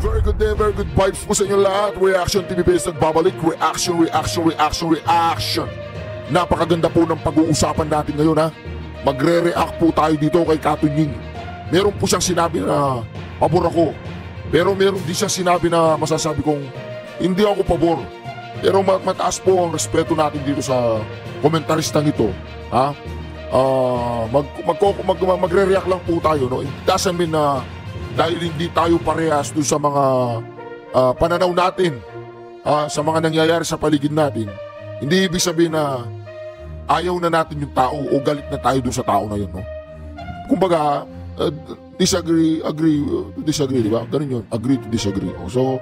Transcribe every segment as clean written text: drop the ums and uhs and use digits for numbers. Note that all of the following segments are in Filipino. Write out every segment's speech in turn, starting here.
Very good day, very good vibes po sa inyo lahat. Reaction TV Base nagbabalik. Reaction. Napakaganda po ng pag-uusapan natin ngayon ha. Magre-react po tayo dito kay Katunying. Meron po siyang sinabi na pabor ako. Pero meron din siyang sinabi na masasabi kong hindi ako pabor. Pero mataas po ang respeto natin dito sa komentaristang ito. Ha? Magre-react lang po tayo. No? It doesn't mean na dahil hindi tayo parehas doon sa mga pananaw natin, sa mga nangyayari sa paligid natin, hindi ibig sabihin na ayaw na natin yung tao o galit na tayo doon sa tao na yun. No? Kumbaga, disagree, di ba? Ganun yun, agree to disagree. So,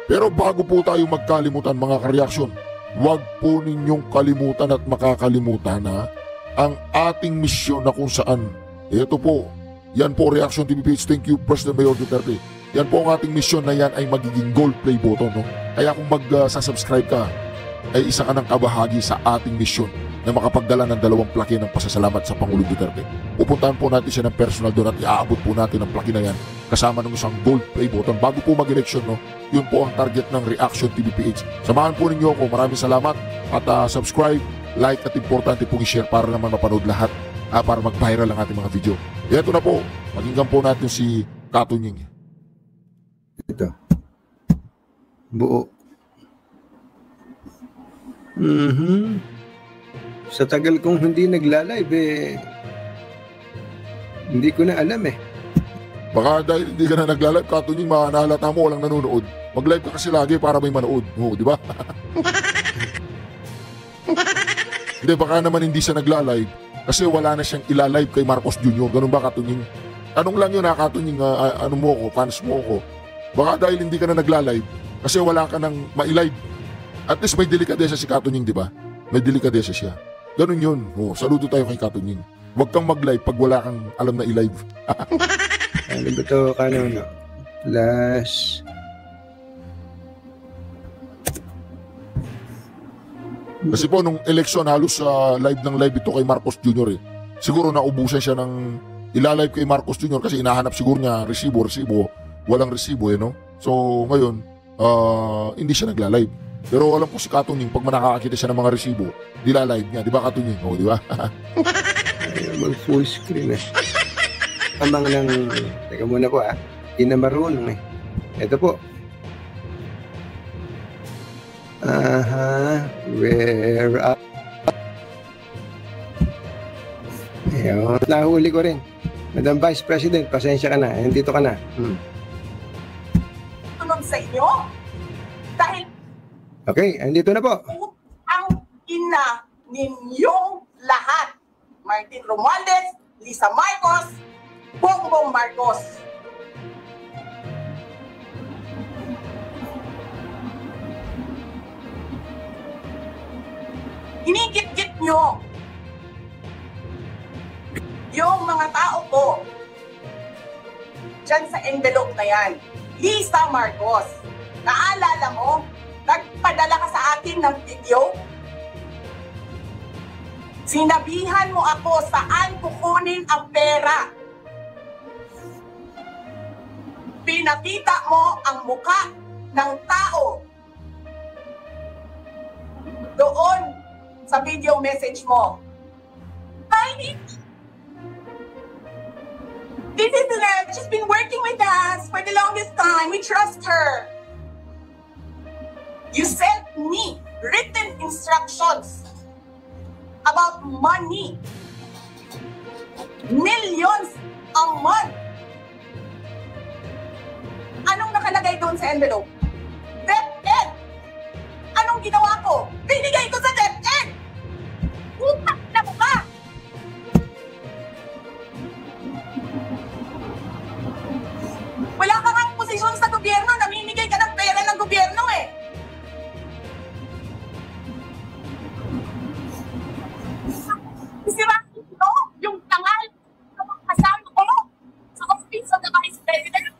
pero bago po tayo magkalimutan mga kareaksyon, huwag po ninyong kalimutan at makakalimutan na ang ating misyon na kung saan, ito po, yan po Reaction TV page. Thank you President Mayor Duterte. Yan po ang ating mission na yan ay magiging gold play button. No? Kaya kung mag-subscribe ka, ay isa ka ng kabahagi sa ating mission na makapagdala ng 2 plaki ng pasasalamat sa Pangulong Duterte. Pupuntahan po natin siya ng personal doon at iaabot po natin ang plaki na yan kasama ng isang gold play button bago po mag-election. No? Yun po ang target ng Reaction TV PH. Samahan po ninyo ako. Maraming salamat at subscribe, like at importante pong i-share para naman mapanood lahat, para mag-viral ang ating mga video. Ito na po, maginggan po natin si Katunying. Ito. Buo. Sa tagal kong hindi nagla-live hindi ko na alam Baka dahil hindi ka na nagla-live, Katunying, nahalata mo walang nanonood. Mag-live ka kasi lagi para may manood. Oo, di ba? Hindi, baka naman hindi siya nagla-live kasi wala na siyang ila-live kay Marcos Jr. Ganun ba, Katunying? Anong lang yun Katunying, ano mo ako, fans mo ako. Baka dahil hindi ka na nagla-live kasi wala ka nang ma-live. At least may delikadesa si Katunying, di ba? May delikadesa siya. Ganun yun. Oh, saludo tayo kay Katunying. Huwag kang mag-live pag wala kang alam na i-live. Ano ba ito? Ano? Plus... Kasi po nung election halos live ng live ito kay Marcos Jr. Siguro naubusan siya ng ilalive kay Marcos Jr. kasi inahanap siguro niya resibo, walang resibo no? So ngayon, hindi siya nagla-live. Pero alam ko si Katunying pag nakakakita siya ng mga resibo, nila-live niya, di ba Katunying? O, di ba? Mag full screen Amang ng, teka muna po hindi na marunong Ito po. Where up? Ayun, nahuli ko rin. Madam Vice President, pasensya ka na. Nandito ka na. Tunog sa inyo? Dahil... Okay, andito na po. Ang ina ninyong lahat. Martin Romualdez, Lisa Marcos, Bongbong Marcos. Inigit-git nyo yung mga tao ko dyan sa envelope na yan. Lisa Marcos, naalala mo, nagpadala ka sa akin ng video? Sinabihan mo ako saan kukunin ang pera. Pinakita mo ang muka ng tao doon sa video message mo. This is Lynette. She's been working with us for the longest time. We trust her. You sent me written instructions about money. Millions a month. Anong nakalagay doon sa envelope? DepEd. Anong ginawa ko? Binigay ko sa DepEd. Utak na mo ba? Wala ka kang posisyon sa gobyerno, namimigay ka ng pera ng gobyerno Sirain mo yung tangal ng mga kasama ko sa Office of the Vice President.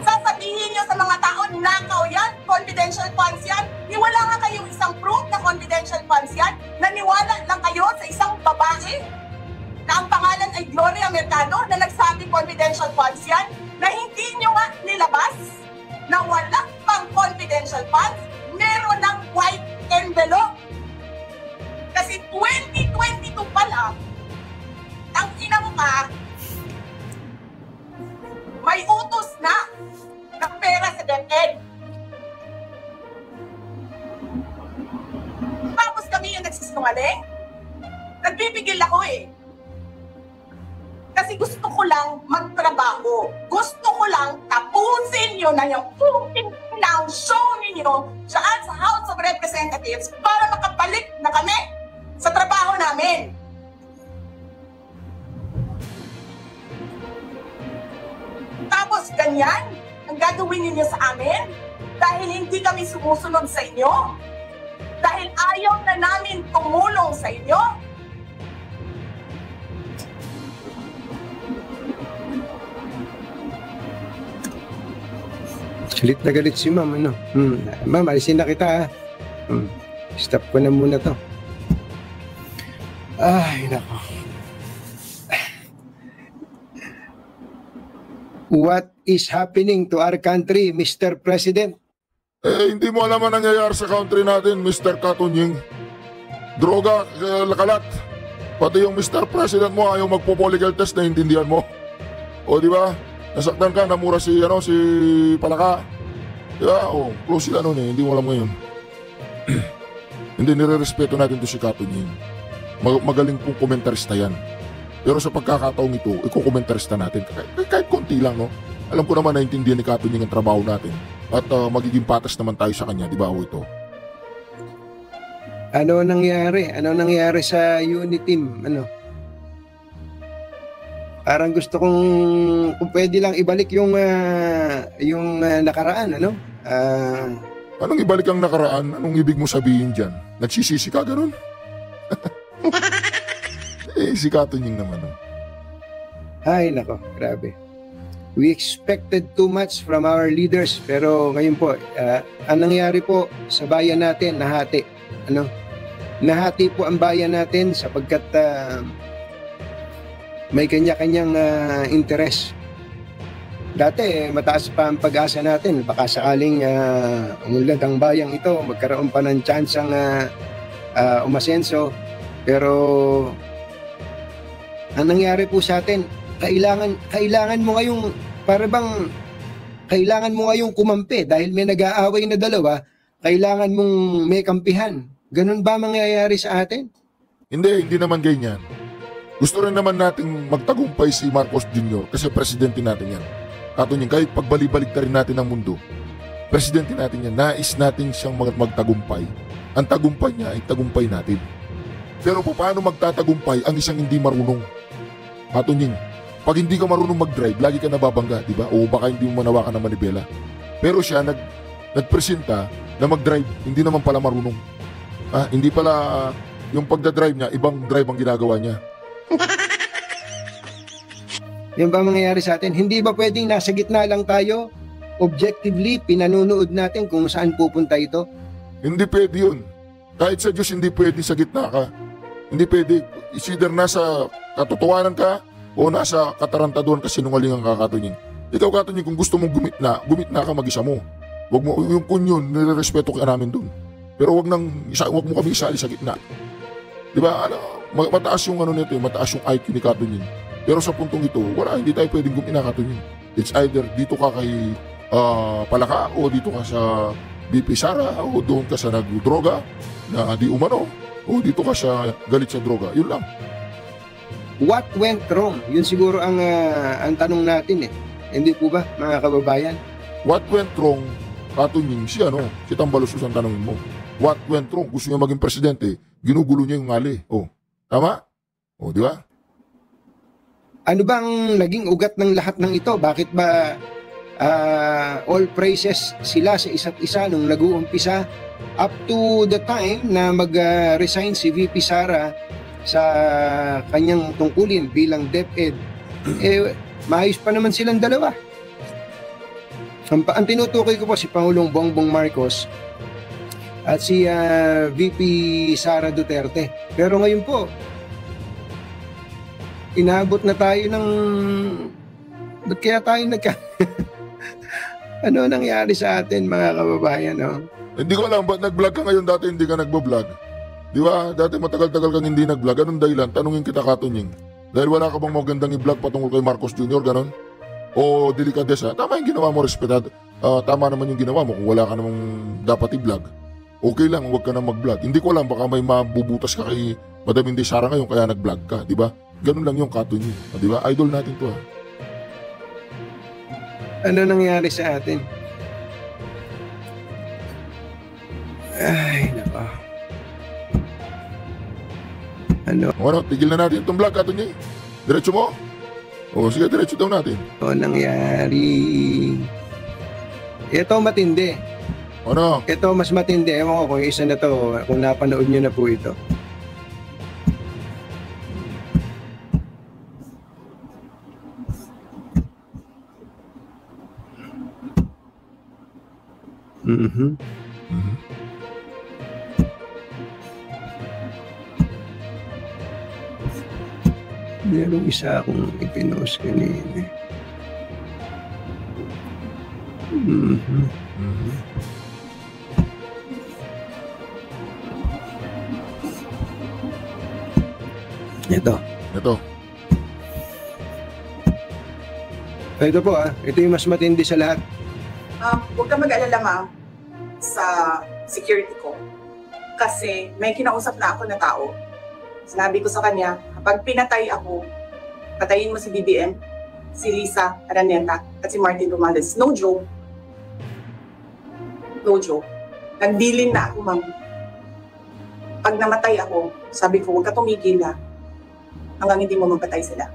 Sasabihin niyo sa mga tao, nakaw yan, confidential funds yan. Niwala nga kayong isang proof na confidential funds yan. Naniwala lang kayo sa isang babae na ang pangalan ay Gloria Mercado na nagsabing confidential funds yan na hindi nyo nga nilabas na walang pang confidential funds, meron ng white envelope. Kasi 2022 pa lang, ang ina mo ka, may utos na ng pera sa DepEd. Tapos kami yung nagsisinungaling? Nagbibigil ako eh. Kasi gusto ko lang magtrabaho. Gusto ko lang tapusin nyo na yung fucking ng show ninyo dyan sa House of Representatives para makabalik na kami sa trabaho namin. Tapos ganyan ang gagawin ninyo sa amin dahil hindi kami sumusunod sa inyo? Dahil ayaw na namin tumulong sa inyo? Galit na galit si ma'am, ano? Ma'am, alisin na kita, ha? Stop ko na muna to. Ay, nako. What is happening to our country, Mr. President? Hindi mo alam ang nangyayari sa country natin, Mr. Katunying. Droga, kalat. Pati yung Mr. President mo ayaw magpo-political test, na intindihan mo. O, di ba? Nasaktan ka, namura si Palaka. Diba? O, close sila nun eh, hindi mo alam ngayon. Hindi, nire-respeto natin to si Katunying. Magaling pong komentarista yan. Pero sa pagkakataong ito, ikukomentarista natin. Kahit konti lang, no? Alam ko naman naintindihan ni Katunying ang trabaho natin. At magiging patas naman tayo sa kanya, di ba o ito? Ano nangyari? Ano nangyari sa unit team? Ano? Parang gusto kung pwede lang ibalik yung nakaraan, ano? Anong ibalik ang nakaraan? Anong ibig mo sabihin dyan? Nagsisisi ka, ganun? Si Katunying naman. Ay, nako, grabe. We expected too much from our leaders, pero ngayon po, ang nangyari po sa bayan natin, nahati. Ano? Nahati po ang bayan natin sapagkat may kanya-kanyang interes. Dati, mataas pa ang pag-asa natin. Baka sakaling umunlad ang bayang ito, magkaroon pa ng tsansang umasenso. Pero, ang nangyari po sa atin, kailangan mo ngayong, para bang, kailangan mo ngayong kumampi dahil may nag-aaway na dalawa, kailangan mong may kampihan. Ganun ba mangyayari sa atin? Hindi naman ganyan. Gusto rin naman nating magtagumpay si Marcos Jr. kasi presidente natin yan. Katunying, kahit pagbalik-balik na rin natin ang mundo, presidente natin yan, nais natin siyang magtagumpay. Ang tagumpay niya ay tagumpay natin. Pero paano magtatagumpay ang isang hindi marunong? Katunying, pag hindi ka marunong mag-drive, lagi ka nababangga, di ba? O baka hindi mo manawakan ng manibela. Pero siya nagpresenta na mag-drive, hindi naman pala marunong. Hindi pala yung pagdadrive niya, ibang drive ang ginagawa niya. Yan ba mangyayari sa atin? Hindi ba pwedeng nasa gitna lang tayo? Objectively, pinanunood natin kung saan pupunta ito? Hindi pwede yun. Kahit sa Diyos, hindi pwede sa gitna ka. Hindi pwede. It's either nasa katotohanan ka o nasa katarantaduhan ka, sinungalingan ka, Katunying. Ikaw, Katunying, kung gusto mong gumitna ka mag-isa mo. Wag mo, yung kunyon, nire-respeto ka namin dun. Pero wag mo kami isali sa gitna. Diba? Mataas yung nito, mataas yung IQ ni Katunying. Pero sa puntong ito, hindi tayo pwedeng gumina, Katunying. It's either dito ka kay Palaka o dito ka sa BP Sara o doon ka sa nagdroga na di umano o dito ka sa galit sa droga. Yun lang. What went wrong? Yun siguro ang tanong natin eh. Hindi po ba, mga kababayan? What went wrong? Katunying, si Tambaluslos ang tanongin mo. What went wrong? Gusto niya maging presidente, ginugulo niya yung ngali. Tama? Di ba? Ano bang naging ugat ng lahat ng ito? Bakit ba all praises sila sa isa't isa nung nag-uumpisa up to the time na mag-resign si VP Sara sa kanyang tungkulin bilang DepEd? Maayos pa naman silang dalawa. Ang tinutukoy ko po si Pangulong Bongbong Marcos at si VP Sara Duterte. Pero ngayon po, inabot na tayo ng... Ba't kaya tayo Ano nangyari sa atin, mga kababayan, no? Hindi ko alam, ba't nag-vlog ka ngayon, dati hindi ka nagbo-vlog? Di ba? Dati matagal-tagal kang hindi nag-vlog. Anong dahilan? Tanungin kita, Katunying. Dahil wala ka bang magandang i-vlog patungkol kay Marcos Jr., ganon? O delikadesa? Tama yung ginawa mo, respetado. Tama naman yung ginawa mo kung wala ka namang dapat i-vlog. Okay lang, huwag ka na mag-vlog. Hindi ko alam, baka may mabubutas ka kay Madam Inday Sara ngayon kaya nag-vlog ka, di ba? Ganun lang yung Katunying. Di ba? Idol natin to, ha? Ano nangyari sa atin? Ay, nako. Ano, tigil na natin itong vlog, Katunying. Diretso mo? O, sige, diretso daw natin. Ano nangyari? Ito matindi. Ano? Ito mas matindi. Ewan ko kung isa na to, kung napanood nyo na po ito. Merong isa akong ipinost kanina. Ito po ito yung mas matindi sa lahat. Huwag ka mag-alala, ma'am, sa security ko. Kasi may kinausap na ako na tao. Sinabi ko sa kanya, kapag pinatay ako, patayin mo si BBM, si Lisa Araneta, at si Martin Romualdez. No joke. No joke. Nagdilin na ako, ma'am. Pag namatay ako, sabi ko, huwag ka tumigil na hanggang hindi mo mapatay sila.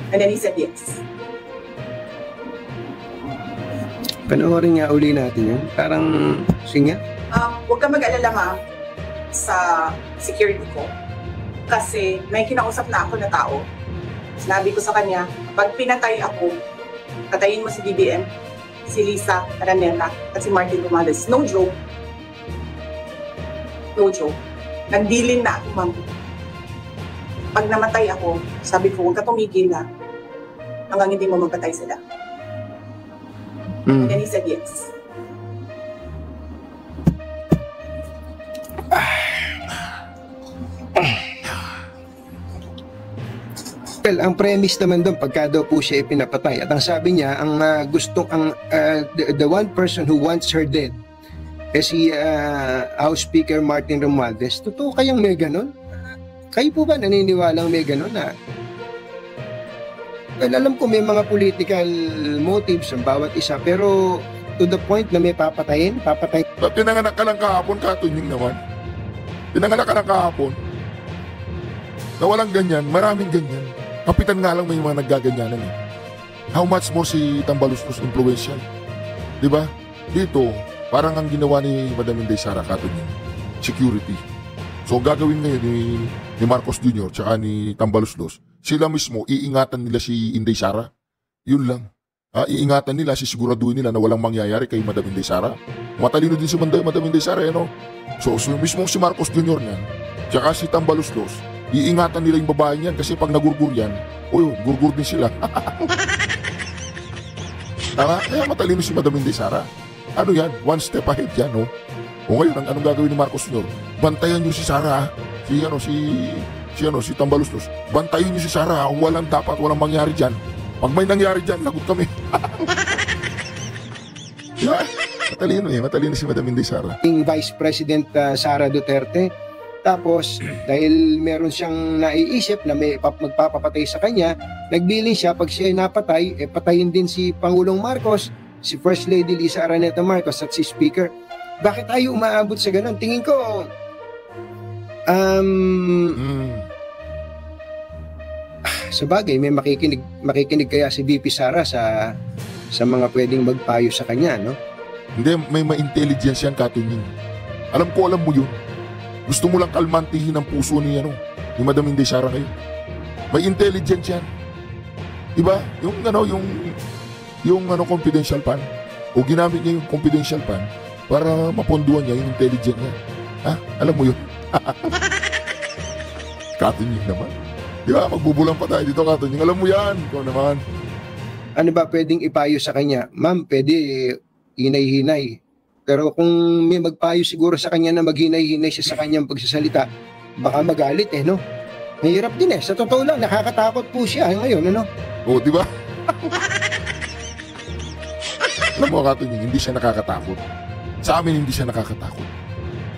And then he said yes. Panoorin nga uli natin yun. Parang, singa. Huwag ka mag-alala, ma'am, sa security ko. Kasi may kinausap na ako na tao. Sinabi ko sa kanya, kapag pinatay ako, patayin mo si BBM, si Lisa Araneta, at si Martin Romualdez. No joke. No joke. Nagdilin na ako, ma'am. Pag namatay ako, sabi ko, huwag ka tumigil na hanggang hindi mo mapatay sila. And then he said yes. Well, ang premise naman doon, pagka daw po siya ipinapatay, at ang sabi niya, ang the one person who wants her dead, si House Speaker Martin Romualdez. Totoo kayang may ganon? Kayo po ba naniniwalang may ganon na? Well, alam ko may mga political motives ang bawat isa, pero to the point na may papatayin. Pinanganak ka lang kahapon, Katunying naman. Pinanganak ka lang kahapon. Na walang ganyan, maraming ganyan. Kapitan nga lang may mga naggaganyanan eh. How much more si Tambaluslos influential? Diba? Dito, parang ang ginawa ni Madam Inday Sara, Katunying, security. So gagawin ngayon ni Marcos Jr. tsaka ni Tambaluslos, sila mismo, iingatan nila si Inday Sara. Yun lang. Iingatan nila, sisiguraduhin nila na walang mangyayari kay Madam Inday Sara. Matalino din si Madam Inday Sara, no? So mismo si Marcos Jr. niyan, tsaka si Tambaluslos, iingatan nila yung babae niyan kasi pag nagurgur yan, gurgur din sila. Kaya matalino si Madam Inday Sara. Ano yan? One step ahead yan, no? O ngayon, anong gagawin ni Marcos Jr.? Bantayan niyo si Sara, si Tambaluslos. Bantayan niyo si Sara, walang mangyari dyan. Pag may nangyari dyan, lagot kami. Yeah. Matalino si Madam Inday Sara. Vice President Sara Duterte. Tapos, dahil meron siyang naiisip na may magpapapatay sa kanya, nagbilin siya, pag siya ay napatay, patayin din si Pangulong Marcos, si First Lady Lisa Araneta Marcos at si Speaker. Bakit tayo umaabot sa ganun? Tingin ko, sa bagay, may makikinig kaya si VP Sara sa mga pwedeng magpayo sa kanya, no? Hindi, may ma-intelligence yan, Katunying. Alam mo yun. Gusto mo lang kalmantihin ang puso ni Madam Inday Sara ngayon. May intelligence yan. Diba? Yung confidential pan. O ginamit niya yung confidential pan para maponduan niya yung intelligence niya. Alam mo yun? Katunying naman. Di ba? Magbubulang pa tayo dito, Katunying. Alam mo yan. Ikaw naman. Ano ba pwedeng ipayo sa kanya? Ma'am, pwede hinay-hinay. Pero kung may magpayo siguro sa kanya na maghinay-hinay siya sa kanyang pagsasalita, baka magalit no? Mahirap din Sa totoo lang, nakakatakot po siya ngayon, ano? Oo, di ba? Alam mo, Katunying, hindi siya nakakatakot. Sa amin, hindi siya nakakatakot.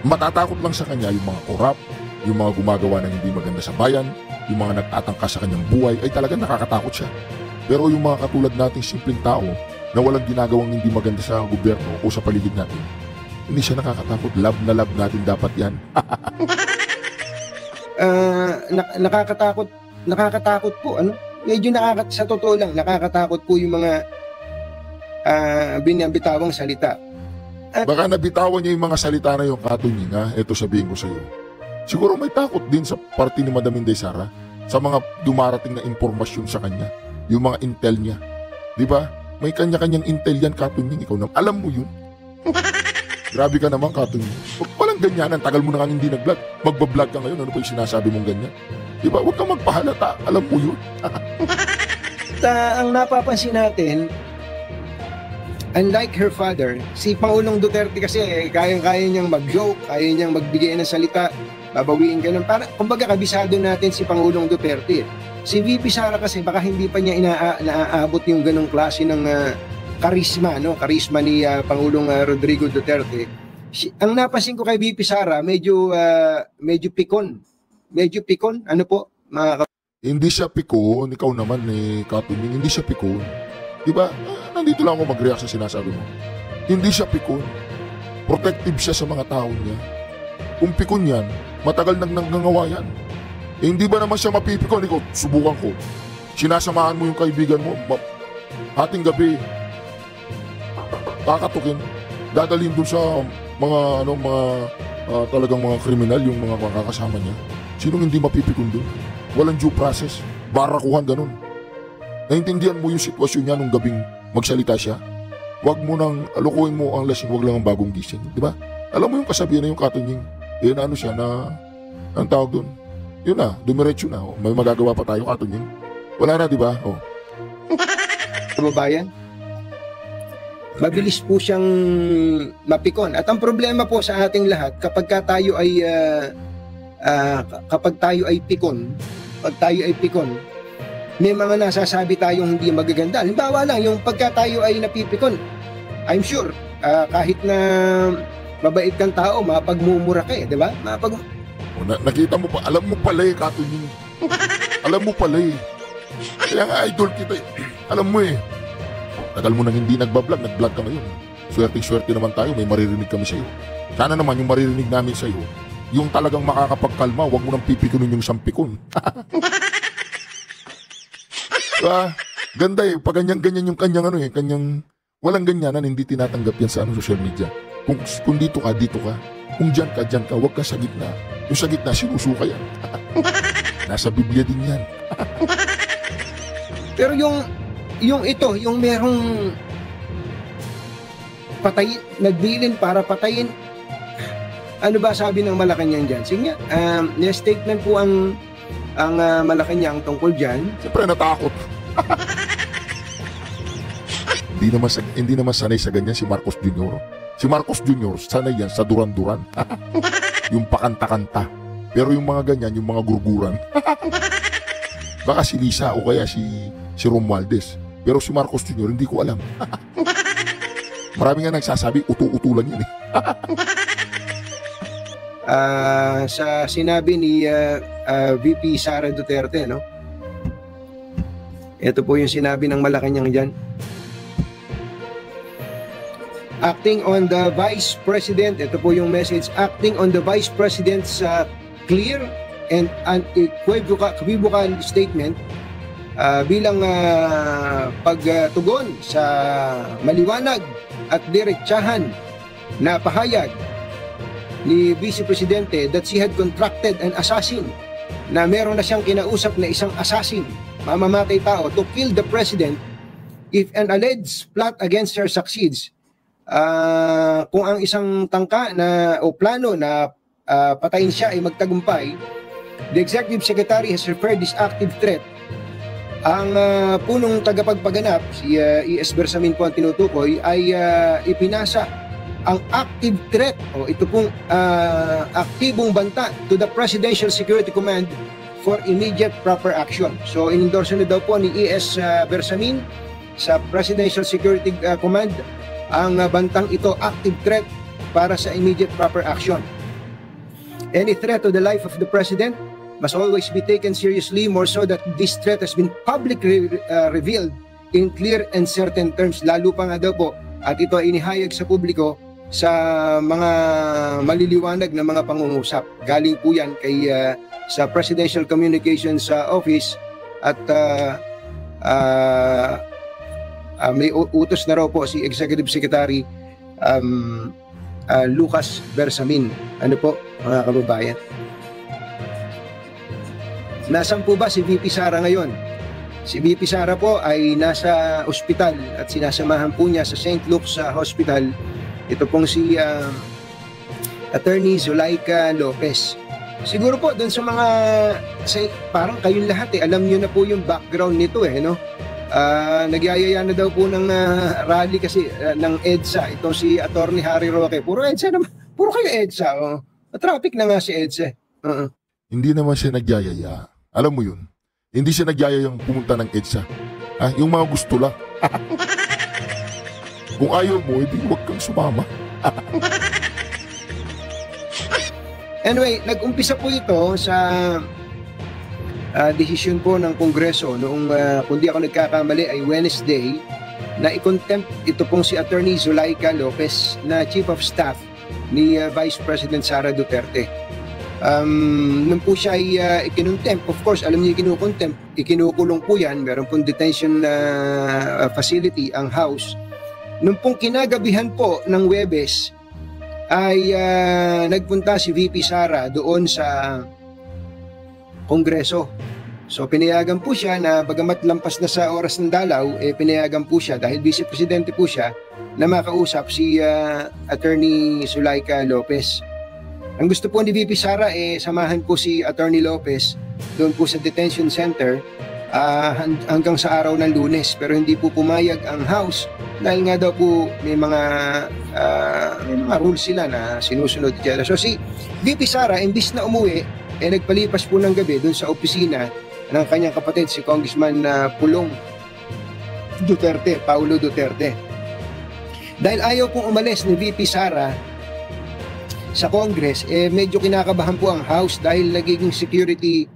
Matatakot lang sa kanya yung mga korap, yung mga gumagawa ng hindi maganda sa bayan, yung mga nagtatangka sa kanyang buhay, ay talagang nakakatakot siya. Pero yung mga katulad nating simpleng tao na walang ginagawang hindi maganda sa gobyerno o sa paligid natin, hindi siya nakakatakot. Love na love natin dapat yan. Nakakatakot po, ano? Medyo sa totoo lang, nakakatakot po yung mga binabitawang salita. Baka nabitawan niya yung mga salita na yung, Katunying, ha? Ito sabihin ko sa iyo. Siguro may takot din sa party ni Madam Inday Sara sa mga dumarating na impormasyon sa kanya, yung mga intel niya. Di ba? May kanya-kanyang intel yan, Katunying. Ikaw naman, alam mo yun. Grabe ka naman, Katunying. Walang ganyanan, tagal mo na nga hindi nag-vlog. Magbablog ka ngayon, ano pa yung sinasabi mong ganyan? Di ba? Huwag kang magpahalata, alam mo yun. Ang napapansin natin, unlike her father, si Pangulong Duterte kasi kayang-kaya niyang mag-joke, kaya niyang magbigay ng salita, babawiin ganun. Kumbaga kabisado natin si Pangulong Duterte. Si VP Sara kasi baka hindi pa niya naaabot yung ganung klase ng karisma, no? Karisma ni Pangulong Rodrigo Duterte. Ang napansin ko kay VP Sara, medyo pikon. Medyo pikon, ano po? Hindi siya pikon, ikaw naman Katunying, hindi siya pikon. Diba? Nandito lang ako mag-react sa sinasabi mo. Hindi siya pikon. Protective siya sa mga tao niya. Kung pikon yan, matagal nang nangangawa yan. Hindi ba naman siya mapipikon? Ikaw, subukan ko. Sinasamahan mo yung kaibigan mo. Hating gabi, kakatukin. Dadalhin dun sa mga talagang mga kriminal, yung mga makakasama niya. Sinong hindi mapipikon dun? Walang due process. Barakuhan ganun. Naintindihan mo yung sitwasyon niya nung gabing magsalita siya? Huwag mo nang alukuin mo ang lasing, huwag lang ang bagong gising. Di ba? Alam mo yung kasabihan na yung Katunying, na ano siya na, ang tawag dun, yun na, dumiretso na. Oh. May magagawa pa tayo, Katunying. Wala na, di ba? Oh. Kababayan, mabilis po siyang mapikon. At ang problema po sa ating lahat, kapag tayo ay pikon, may mga nasasabi tayong hindi magaganda. Halimbawa lang, yung pagka tayo ay napipikon, I'm sure, kahit na mabait kang tao, mapagmumura ka di ba? Nakita mo pa, alam mo pala Katunying. Alam mo pala Kaya nga idol kita Alam mo tagal mo nang hindi nagbablog ka ngayon. Swerte naman tayo, may maririnig kami sa'yo. Sana naman yung maririnig namin sa'yo, yung talagang makakapagkalma, huwag mo nang pipikunin yung sampikon. Diba? Ganda pag ganyan yung kanyang kanyang walang ganyanan, hindi tinatanggap yan sa social media. Kung dito ka, kung dyan ka, huwag ka sa gitna. Yung sa gitna, sinusuka yan. Nasa Biblia din yan. Pero yung merong patayin, nagbilin para patayin, ano ba sabi ng Malacanang dyan? Sige nga, statement po ang Malacanang tungkol dyan. Siyempre natakot. Hindi naman sanay sa ganyan si Marcos Jr. Si Marcos Jr. sanay yan sa duran-duran. Yung pakanta-kanta. Pero yung mga ganyan, yung mga gurguran. Baka si Lisa o kaya si Romualdez. Pero si Marcos Jr. hindi ko alam. Marami nga nagsasabi, utu-utulan yun Sa sinabi ni VP Sara Duterte, no? Ito po yung sinabi ng Malacanang dyan. Acting on the Vice President, ito po yung message, acting on the Vice President's clear and unequivocal statement bilang pagtugon sa maliwanag at diretsahan na pahayag ni Vice Presidente that she had contracted an assassin, na meron na siyang kinausap na isang assassin, mamamatay tao, to kill the President if an alleged plot against her succeeds. Kung ang isang tangka o plano na patayin siya ay magtagumpay, The Executive Secretary has referred this active threat. Ang punong tagapagpaganap, si E.S. Bersamin po ang tinutukoy, ay ipinasa ang active threat o ito pong aktibong banta to the Presidential Security Command for immediate proper action. So inendorse na daw po ni E.S. Bersamin sa Presidential Security Command ang bantang ito, active threat para sa immediate proper action. Any threat to the life of the President must always be taken seriously, more so that this threat has been publicly revealed in clear and certain terms. Lalo pa nga daw po, at ito ay inihayag sa publiko sa mga maliliwanag na mga pangungusap. Galing po yan kay, sa Presidential Communications Office at may utos na raw po si Executive Secretary Lucas Bersamin. Ano po, mga kababayan? Nasaan po ba si VP Sara ngayon? Si VP Sara po ay nasa ospital at sinasamahan po niya sa St. Luke's Hospital. Ito pong si Attorney Zulaika Lopez. Siguro po doon sa mga, parang kayong lahat alam niyo na po yung background nito no? Nagyayaya na daw po ng rally kasi ng EDSA. Itong si Attorney Harry Roque. Puro EDSA naman. Puro kayo EDSA. Traffic na nga si EDSA. Hindi naman siya nagyayaya. Alam mo yun, hindi siya nagyayayang pumunta ng EDSA. Yung mga gusto lang. Kung ayaw mo, hindi huwag kang sumama. Anyway, nag-umpisa po ito sa desisyon po ng Kongreso noong, kung di ako nagkakamali, ay Wednesday, na i-contempt ito pong si Attorney Zulaika Lopez na Chief of Staff ni Vice President Sara Duterte. Nung po siya ay ikinontempt, of course, alam niyo ikinukontempt, ikinukulong po yan, meron pong detention facility ang house. Nung pong kinagabihan po ng Huwebes, ay nagpunta si VP Sara doon sa Kongreso. So pinayagan po siya na bagamat lampas na sa oras ng dalaw, pinayagan po siya dahil Vice Presidente po siya na makausap si Attorney Zulaika Lopez. Ang gusto po ni VP Sara samahan po si Attorney Lopez doon po sa detention center hanggang sa araw ng Lunes, pero hindi po pumayag ang House dahil nga daw po may mga rules sila na sinusunod. So si VP Sara imbis na umuwi nagpalipas po ng gabi doon sa opisina ng kanyang kapatid si Congressman Pulong Duterte, Paulo Duterte. Dahil ayaw pong umalis ni VP Sara sa Congress, medyo kinakabahan po ang House dahil magiging security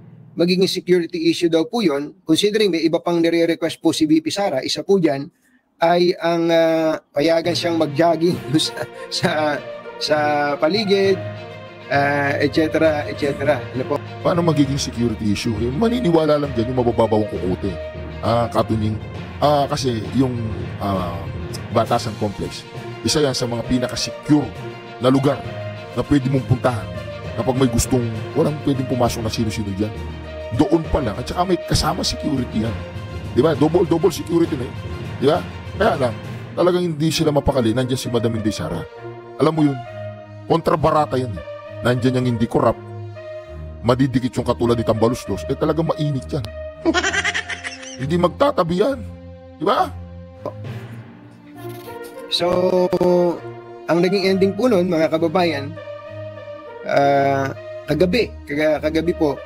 issue daw po yun. Considering may iba pang nire-request po si VP Sara, isa po dyan ay ang payagan siyang mag-jogging sa paligid, etc. Ano po? Paano magiging security issue? Maniniwala lang dyan yung mabababawang kukote. Katunying. Kasi yung Batasan Complex, isa yan sa mga pinaka-secure na lugar na pwede mong puntahan kapag may gustong, walang pwedeng pumasok na sino-sino dyan. Doon pa lang, at saka may kasama security yan. Di ba? Double security na yun. Di ba? Kaya lang, talagang hindi sila mapakali. Nandiyan si Madam Inday Sara. Alam mo yun, kontrabarata yan. Nandiyan yung hindi corrupt, madidikit yung katulad ni Tambaluslos, talagang mainit yan. Hindi magtatabi yan. Di ba? So, ang naging ending po nun, mga kababayan, kagabi po,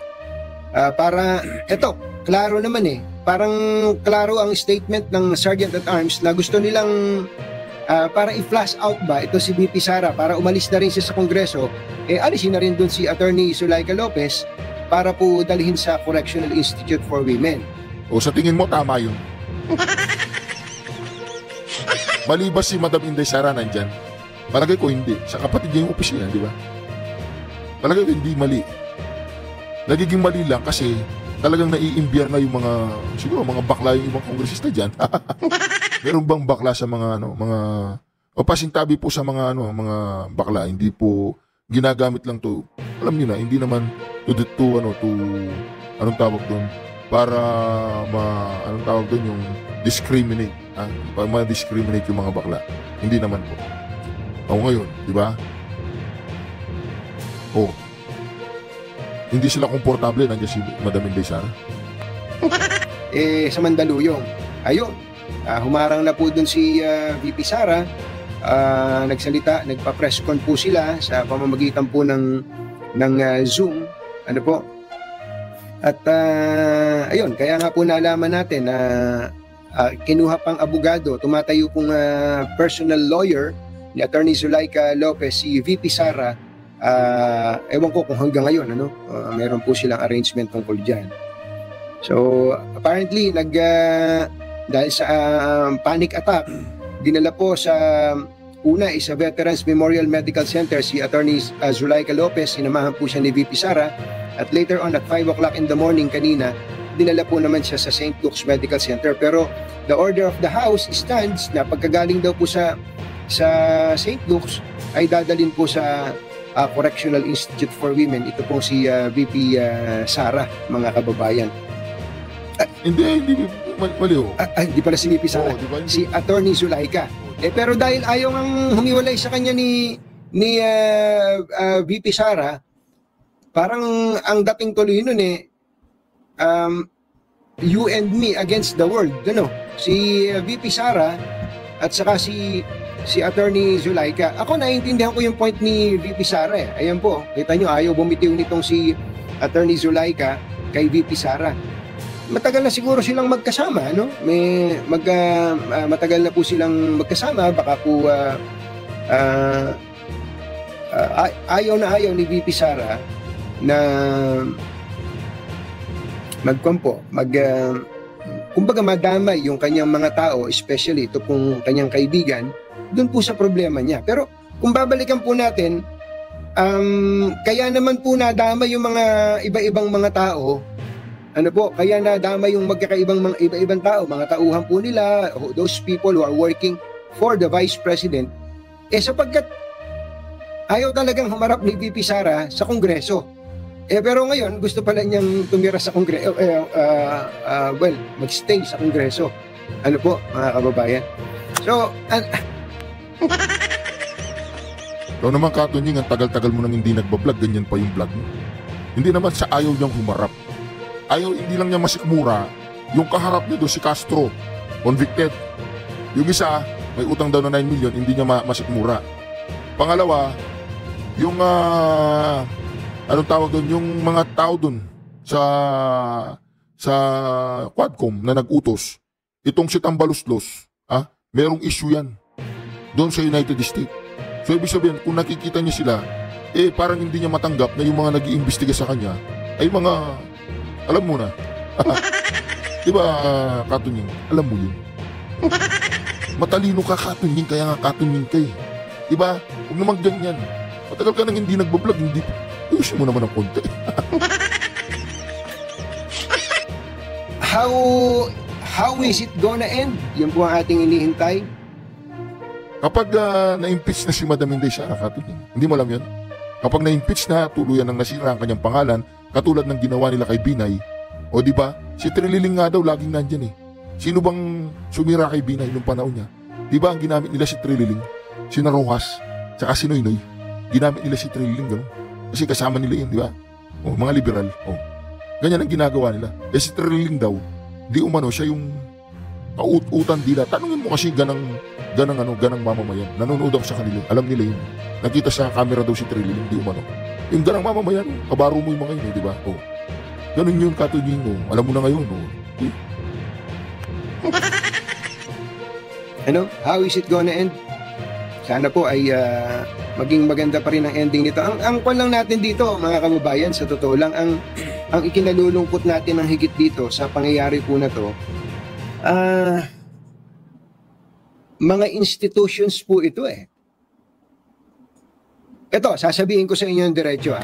para, eto, klaro naman parang klaro ang statement ng Sergeant at Arms na gusto nilang para i-flash out ba ito si VP Sara para umalis na rin siya sa Kongreso, alisin na rin dun si Attorney Zulaika Lopez para po dalhin sa Correctional Institute for Women. O sa tingin mo, tama yun? Mali ba si Madam Inday Sara nandyan? Palagay ko hindi. Sa kapatid niya yung opisina, di ba? Palagay ko hindi mali. Nagiging mali lang kasi talagang naiimbyer na yung mga, siguro mga bakla yung ibang kongresista dyan. Meron bang bakla sa mga, o pasintabi po sa mga, mga bakla, hindi po ginagamit lang to. Alam niyo na, hindi naman anong tawag doon? Para anong tawag doon yung discriminate. Para ma-discriminate yung mga bakla. Hindi naman po. O ngayon, di ba? hindi sila komportable, nandiyan si Madam Inday Sara. Sa Mandaluyong, ayun, humarang na po dun si VP Sara, nagsalita, nagpa-press con po sila sa pamamagitan po ng Zoom, ano po. At ayun, kaya nga po nalaman natin na kinuha pang abogado, tumatayo pong personal lawyer ni Attorney Zulaika Lopez, si VP Sara. Ewan ko kung hanggang ngayon meron po silang arrangement tungkol dyan. So apparently dahil sa panic attack, dinala po sa una is sa Veterans Memorial Medical Center si Attorney Zulaika Lopez, sinamahan po siya ni VP Sara, at later on at 5 o'clock in the morning kanina, dinala po naman siya sa St. Luke's Medical Center. Pero the order of the house stands na pagkagaling daw po sa St. Luke's ay dadalhin po sa Correctional Institute for Women. Ito po si VP Sara, mga kababayan. Hindi mali ho. Hindi pala si VP Sara, diba? si Attorney Zulaika. Pero dahil ayaw ang humiwalay sa kanya ni VP Sara, parang ang dating tuloy nun you and me against the world. Si VP Sara at saka si Attorney Zulaika. Ako naiintindihan ko yung point ni VP Sara. Ayan po, kita nyo, ayaw bumitiw nitong si Attorney Zulaika kay VP Sara. Matagal na siguro silang magkasama, matagal na po silang magkasama. Baka po ayaw ni VP Sara na kumbaga madamay yung kanyang mga tao, especially ito pong kanyang kaibigan, doon po sa problema niya. Pero kung babalikan po natin, kaya naman po nadamay yung mga iba-ibang mga tao. Kaya nadamay yung iba-ibang tao, mga tauhan po nila, those people who are working for the Vice President, sapagkat ayaw talagang humarap ni VP Sara sa Kongreso. Pero ngayon, gusto pala niyang tumira sa Kongreso, magstay sa Kongreso. Mga kababayan? So, ikaw naman, Katunying, ang tagal-tagal mo nang hindi nagbablog, ganyan pa yung vlog mo. Hindi naman sa ayaw niyang humarap. Hindi lang niya masikmura, yung kaharap niya doon si Castro, convicted. Yung isa, may utang daw na 9 million, hindi niya masikmura. Pangalawa, yung anong tawag doon, yung mga tao doon sa Quadcom na nag-utos, itong si Tambaluslos, merong issue yan doon sa United States. So ibig sabihin, kung nakikita niya sila, parang hindi niya matanggap na yung mga nag-iimbestiga sa kanya ay mga, alam mo na. Diba, Katunying? Alam mo yun. Matalino ka, Katunying, kaya nga Katunying ka eh. Diba? Huwag naman ganyan. Matagal ka nang hindi nagbablog, hindi. Ayusin mo naman ang konti. How is it gonna end? Yan po ang ating inihintay. Kapag na-impeach na si Madam Inday Sara, Katunying, hindi mo alam yun? Kapag na-impeach na, tuluyan ng nasira ang kanyang pangalan, katulad ng ginawa nila kay Binay, o di ba? Si Trililing nga daw laging nandyan eh. Sino bang sumira kay Binay nung panahon niya? Di ba ang ginamit nila si Trililing? Si Rojas, tsaka si Noynoy. Ginamit nila si Trililing gano'n. Kasi kasama nila yun, di ba? Mga liberal. Ganyan ang ginagawa nila. Si Trililing daw, di umano siya yung kaut-utan dila. Tanungin mo kasi ganang mamamayan. Nanonood ako sa kanila. Alam nila yun. Nakita sa camera daw si Trililing, di umano. Yung ganang mamamayan, kabaro mo yung mga yun, di ba? Ganun yun, Katunying, alam mo na ngayon, How is it gonna end? Sana po ay maging maganda pa rin ang ending nito. Ang kwan lang natin dito, mga kababayan, sa totoo lang, ang ikinalulungkot natin ng higit dito sa pangyayari po na to, mga institutions po ito eh. Ito, sasabihin ko sa inyo yung diretso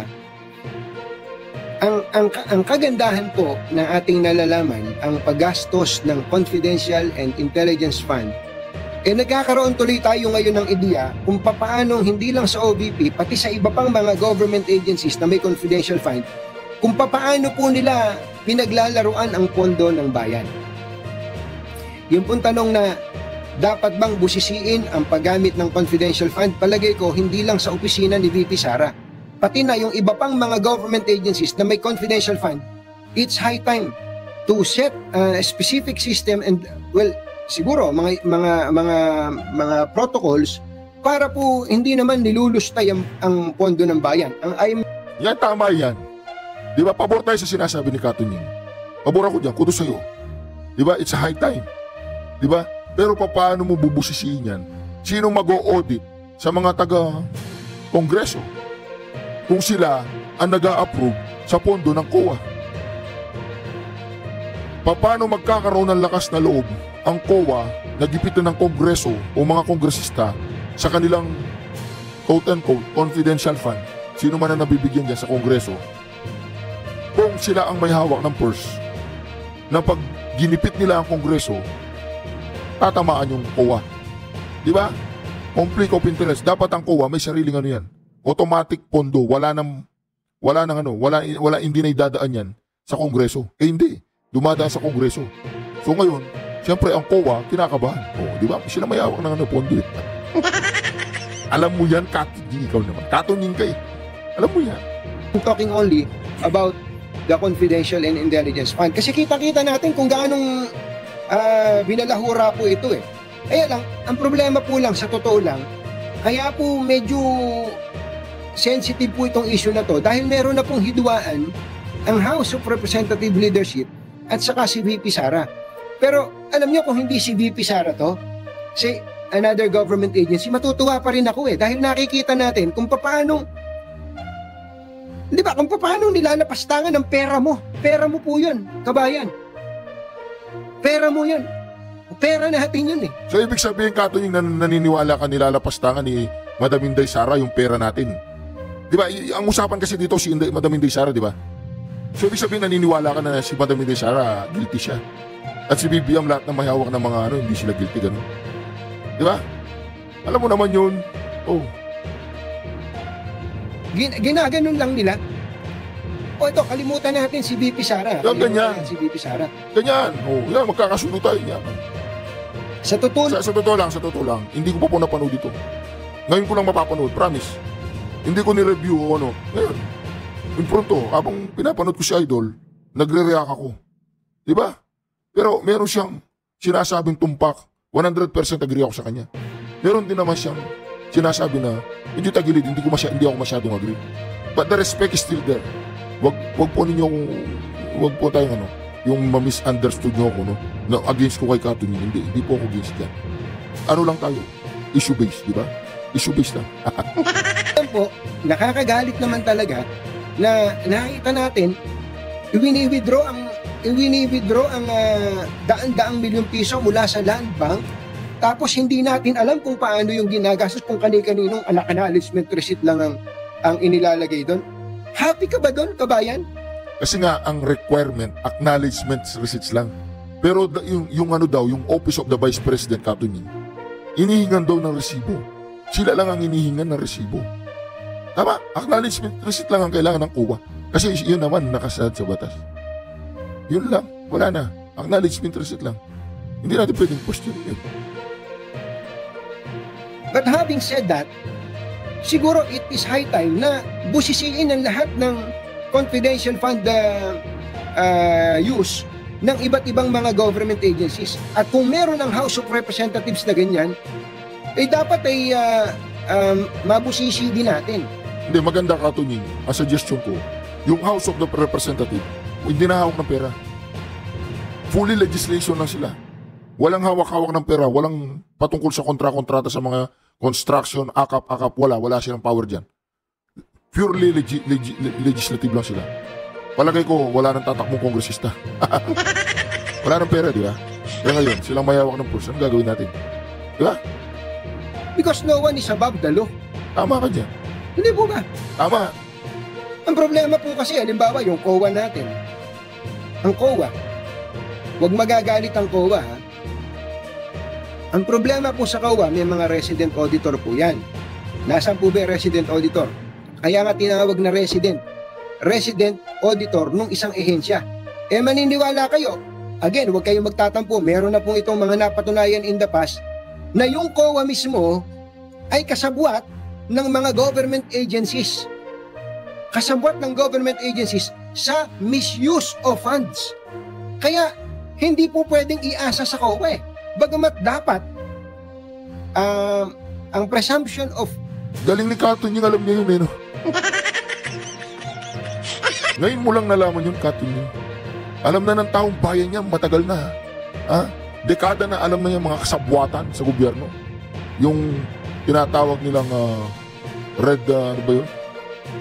Ang kagandahan po ng ating nalalaman, ang paggastos ng Confidential and Intelligence Fund, nagkakaroon tuloy tayo ngayon ng ideya kung paano hindi lang sa OVP, pati sa iba pang mga government agencies na may confidential fund, kung paano po nila pinaglalaruan ang pondo ng bayan. Yung pong tanong na dapat bang busisiin ang paggamit ng confidential fund, palagay ko hindi lang sa opisina ni VP Sara. pati na yung iba pang mga government agencies na may confidential fund, it's high time to set a specific system and, well, siguro mga protocols para po hindi naman nilulustay ang pondo ng bayan. Yan, tama yan. Di ba, pabor tayo sa sinasabi ni Katunying. Pabor ako dyan, kudos sa'yo. Di ba, it's a high time. Di ba? Pero paano mo bubusisiin yan? Sino mag-o-audit sa mga taga-kongreso kung sila ang nag-a-approve sa pondo ng COA? Paano magkakaroon ng lakas na loob ang COA na gipitan ng kongreso o mga kongresista sa kanilang quote-unquote confidential fund, sino man ang nabibigyan dyan sa kongreso, kung sila ang may hawak ng purse na pag ginipit nila ang kongreso, tatamaan yung COA. Di ba? Conflict of interest. Dapat ang COA may sariling ano yan. Automatic pondo. Wala hindi na idadaan yan sa kongreso. Hindi. Dumadaan sa kongreso. So ngayon, siyempre ang COA, kinakabahan. Di ba? Sila may hawak ng pondo. Alam mo yan, Katunying, ikaw naman. Katunying ka eh. Alam mo yan. I'm talking only about the confidential and intelligence fund. Kasi kita-kita natin kung gaanong binalahura po ito eh. Kaya lang, ang problema po lang, sa totoo lang, kaya po medyo sensitive po itong issue na to dahil meron na pong hidwaan ang House of Representative Leadership at saka si VP Sara. Pero alam niyo kung hindi si VP Sara to, si another government agency, matutuwa pa rin ako eh. Dahil nakikita natin kung paano, di ba, kung paano nilalapastangan ng pera mo. Pera mo po yun, kabayan. Pera mo yun. Pera natin yun eh. So ibig sabihin, Katunying, naniniwala ka nilalapastangan ni Madam Inday Sara yung pera natin. Di ba, ang usapan kasi dito si Madam Inday Sara, di ba? So ibig sabihin, naniniwala ka na si Madam Inday Sara, guilty siya. At si BBM, lahat ng mahawak ng mga hindi sila guilty, gano'n. Di ba? Alam mo naman yun. Ginaganon lang nila. Ito, kalimutan natin si VP Sara. Ganyan. Si VP Sara. Ganyan. Yan, magkakasundo tayo niya. Sa totoo lang, hindi ko pa po napanood ito. Ngayon ko lang mapapanood, promise. Hindi ko ni-review o ano. Ngayon, in pronto, habang pinapanood ko si Idol, nagre-react ako. Di ba? Pero meron siyang sinasabing tumpak. 100% agree ako sa kanya. Meron din naman siyang sinasabi na hindi tagilid, hindi ako masyadong agree. But the respect is still there. Wag po tayong yung ma-misunderstood nyo ako, no? Na against ko kay Katunying. Hindi po ako against yan. Ano lang tayo? Issue-based, di ba? Issue-based lang. Yan po, nakakagalit naman talaga na nakita natin, i-withdraw ang daan-daang milyong piso mula sa Land Bank, tapos hindi natin alam kung paano yung ginagastos, kung kani-kaninong acknowledgement receipt lang ang inilalagay doon. Happy ka ba doon, kabayan? Kasi nga, ang requirement, acknowledgement receipts lang. Pero yung Office of the Vice President, Katunying, inihingan daw ng resibo. Sila lang ang inihingan ng resibo. Tama, acknowledgement receipt lang ang kailangan ng COA. Kasi yun naman nakasad sa batas. Yun lang, wala na. Acknowledgement receipt lang. Hindi natin pwedeng question yun. But having said that, siguro it is high time na busisiin ang lahat ng confidential fund use ng iba't ibang mga government agencies. At kung meron ng House of Representatives na ganyan, dapat mabusisi din natin. Hindi, maganda, Katunying. Ang suggestion ko, yung House of the Representative, hindi na hawak ng pera. Fully legislation lang sila. Walang hawak-hawak ng pera, walang patungkol sa kontrata sa mga construction, akap, wala silang power dyan. Purely legislative lang sila. Palagay ko, wala nang tatakbong kongresista. Wala nang pera, di ba? Kaya ngayon, silang mayawak ng purse. Anong gagawin natin? Di ba? Because no one is above the law. Tama ka dyan. Hindi po ba? Tama. Ang problema po kasi, halimbawa, yung COA natin. Ang COA. Huwag magagalit ang COA, ha? Ang problema po sa COA, may mga resident auditor po yan. Nasaan po ba resident auditor? Kaya nga tinawag na resident auditor nung isang ehensya. Maniniwala kayo, again, huwag kayong magtatampo, meron na pong itong mga napatunayan in the past na yung COA mismo ay kasabwat ng mga government agencies. kasabwat ng government agencies sa misuse of funds. Kaya hindi po pwedeng iasa sa COA. Bagamat dapat ang presumption of... Galing ni Katunying, alam niya yun eh, no? Ngayon mo lang nalaman yun, Katunying. Alam na ng taong bayan niya, matagal na. Ha? Dekada na alam na yung mga kasabwatan sa gobyerno. Yung tinatawag nilang ano ba yun?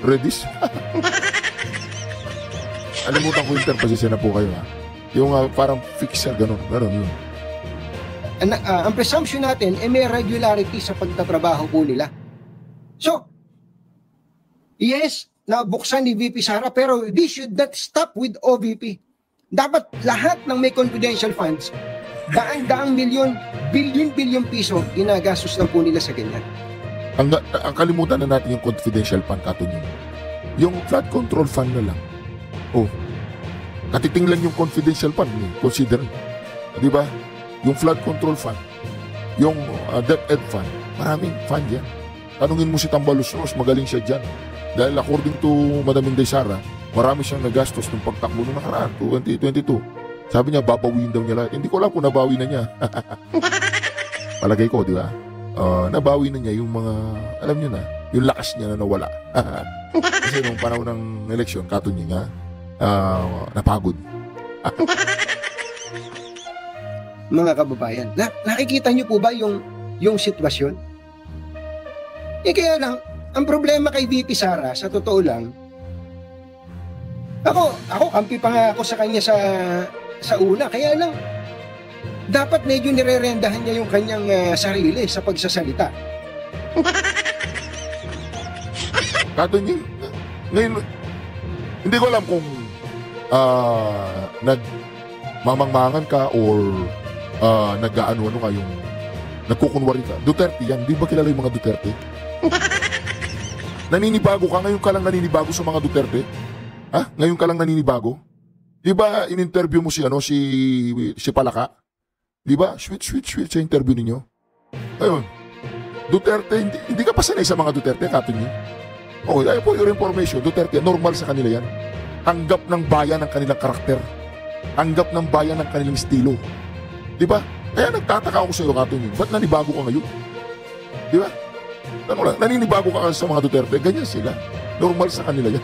Redis? Alimutan ko yung term, pasisya na po kayo, ha? Yung parang fixer, gano'n yun. Ang presumption natin, may regularity sa pagtatrabaho po nila. So, yes, nabuksan ni VP Sara, pero this should not stop with OVP. Dapat lahat ng may confidential funds, daang milyon, bilyon piso, ginagastos lang po nila sa ganyan. Ang kalimutan na natin yung confidential fund, Katunying. Yung flood control fund na lang. Oh, katiting lang yung confidential fund, consider. Di ba? Yung flood control fund, yung DepEd fund, maraming fund yan. Tanungin mo si Tambaluslos, magaling siya dyan. Dahil according to Madam Inday Sara, marami siyang nagastos ng pagtakbo noong nakaraan, 2022. Sabi niya, babawiin daw niya lahat. Hindi ko alam kung nabawi na niya. Palagay ko, di ba? Nabawi na niya yung mga, alam niyo na, yung lakas niya na nawala. Kasi nung panahon ng eleksyon, Katunying, napagod. Mga kababayan, nakikita niyo po ba yung sitwasyon? Kaya lang, ang problema kay VP Sara, sa totoo lang, ako kampi pa nga ako sa kanya sa una, kaya lang, dapat medyo nirerendahan niya yung kanyang sarili sa pagsasalita. Katunying, ngayon, hindi ko alam kung nagmamangmangan ka or nag-ano-ano ka yung nagkukunwari ka. Duterte yan. Di ba kilala yung mga Duterte? Naninibago ka? Ngayon ka lang naninibago sa mga Duterte? Ha? Ngayon ka lang naninibago? Di ba in-interview mo si Palaka? Di ba? Sweet sa interview ninyo. Ayun. Duterte, hindi ka pa sanay sa mga Duterte, Katunying. Okay, ay po your information. Duterte, normal sa kanila yan. Tanggap ng bayan ang kanilang karakter. Tanggap ng bayan ang kanilang estilo. Di ba? Kaya nagtataka ako sa iyo, Katunying. Ba't nanibago ka ngayon? Di ba? Naninibago ka sa mga Duterte. Ganyan sila. Normal sa kanila yan.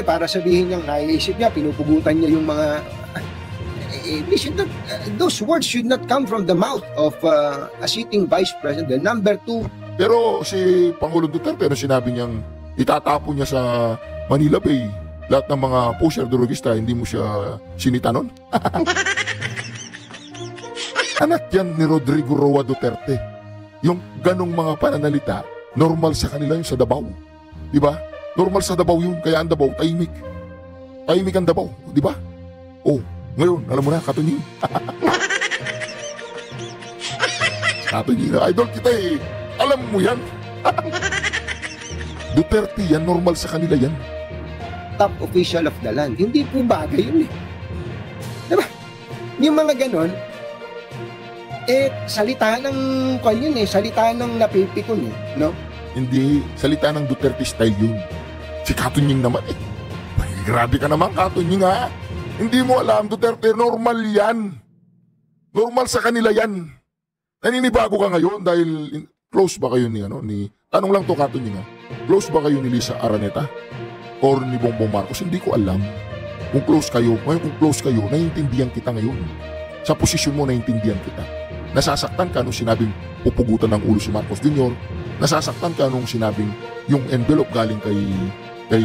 Para sabihin niya, naiisip niya, pinupugutan niya yung mga... those words should not come from the mouth of a sitting vice president. Number 2. Pero si Pangulong Duterte, sinabi niyang itatapon niya sa Manila Bay lahat ng mga pusher drogista, hindi mo siya sinita nun? Anak yan ni Rodrigo Roa Duterte. Yung ganong mga pananalita, normal sa kanila yung sa Davao. Di ba? Normal sa Davao yun, kaya ang Davao, tahimik. Tahimik ang Davao, di ba? Oh, ngayon, alam mo na, Katunying. Katunying, idol kita eh. Alam mo yan. Duterte yan, normal sa kanila yan. Top official of the land. Hindi po bagay yun eh. Diba? Yung mga ganon, salita ng kanyon eh, salita ng napipikon eh, no? Hindi, salita ng Duterte style yun. Si Katunying naman eh. Ay, grabe ka naman, Katunying ha. Hindi mo alam, Duterte, normal yan. Normal sa kanila yan. Naninibago ka ngayon dahil close ba kayo ni tanong lang to, Katunying ha. Close ba kayo ni Lisa Araneta? Or ni Bongbong Marcos? Hindi ko alam. Kung close kayo, ngayon kung close kayo, naiintindihan kita ngayon. Sa posisyon mo, naiintindihan kita. Nasasaktan ka nung sinabing pupugutan ng ulo si Marcos Jr. Nasasaktan ka nung sinabing yung envelope galing kay